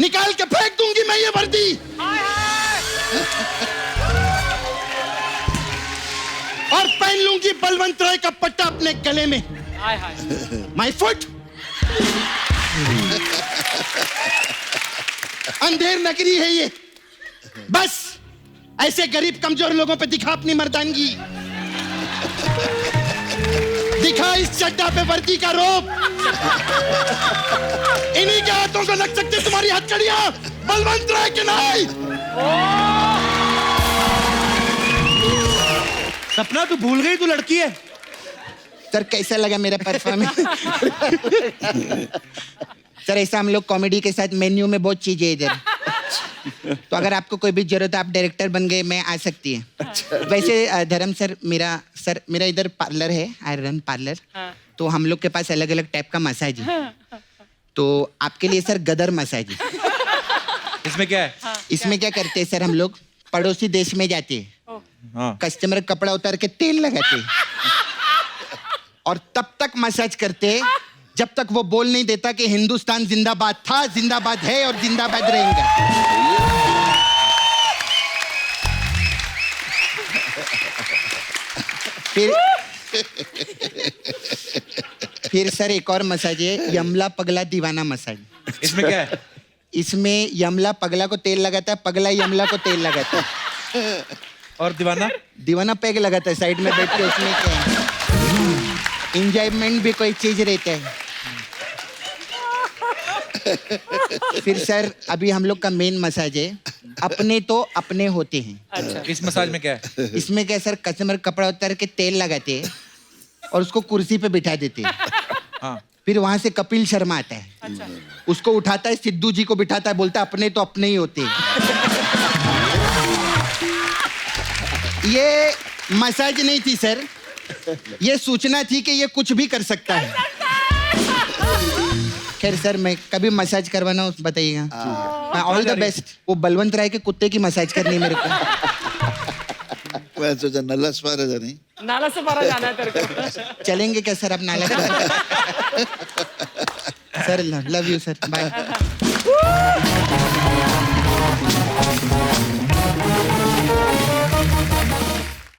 निकाल के फेंक दूंगी मैं ये वर्दी। और पहन लूंगी बलवंत राय का पट्टा अपने गले में। My foot. अंधेर नगरी है ये, बस ऐसे गरीब कमजोर लोगों पे दिखा अपनी मर्दानगी। दिखा इस चड्डा पे वर्दी का रोब। इन्हीं के हाथों को लग सकती तुम्हारी हथकड़ियां, बलवंत राय के नहीं। सपना तू भूल गई, तू लड़की है। सर कैसा लगा मेरा परफॉर्मेंस? सर ऐसा हम लोग कॉमेडी के साथ मेन्यू में बहुत चीजें इधर, तो अगर आपको कोई भी जरूरत है, आप डायरेक्टर बन गए, मैं आ सकती है। वैसे धर्म सर मेरा इधर पार्लर है, आई रन पार्लर। तो हम लोग के पास अलग अलग टाइप का मसाज है। तो आपके लिए सर गदर मसाज है। इसमें क्या है? इसमें क्या करते हैं सर, हम लोग पड़ोसी देश में जाते हैं, कस्टमर कपड़ा उतार के तेल लगाते हैं और तब तक मसाज करते हैं जब तक वो बोल नहीं देता कि हिंदुस्तान जिंदाबाद था, जिंदाबाद है और जिंदाबाद रहेगा। फिर सर एक और मसाज है, यमला पगला दीवाना मसाज। इसमें क्या है? इसमें यमला पगला को तेल लगाता है, पगला यमला को तेल लगाता है। और दीवाना पैग लगाता है साइड में बैठ के। उसमें क्या है, एंजॉयमेंट भी कोई चीज रहता है। फिर सर अभी हम लोग का मेन मसाज है, अपने तो अपने होते हैं। अच्छा, इस मसाज में क्या है? इसमें क्या सर, कस्टमर कपड़ा उतार के तेल लगाते हैं और उसको कुर्सी पे बिठा देते हैं। फिर वहां से कपिल शर्मा आता है। अच्छा। उसको उठाता है, सिद्धू जी को बिठाता है, बोलता है अपने तो अपने ही होते हैं। ये मसाज नहीं थी सर, ये सूचना थी कि ये कुछ भी कर सकता है। खैर सर, मैं कभी मसाज करवाना हो बताइएगा। All the best. वो बलवंत राय के कुत्ते की मसाज करनी है मेरे को। मैं सोचा नल्ला स्पार है नहीं नाला से पारा जाना है तेरे को। चलेंगे क्या सर अब नाला sir love you sir bye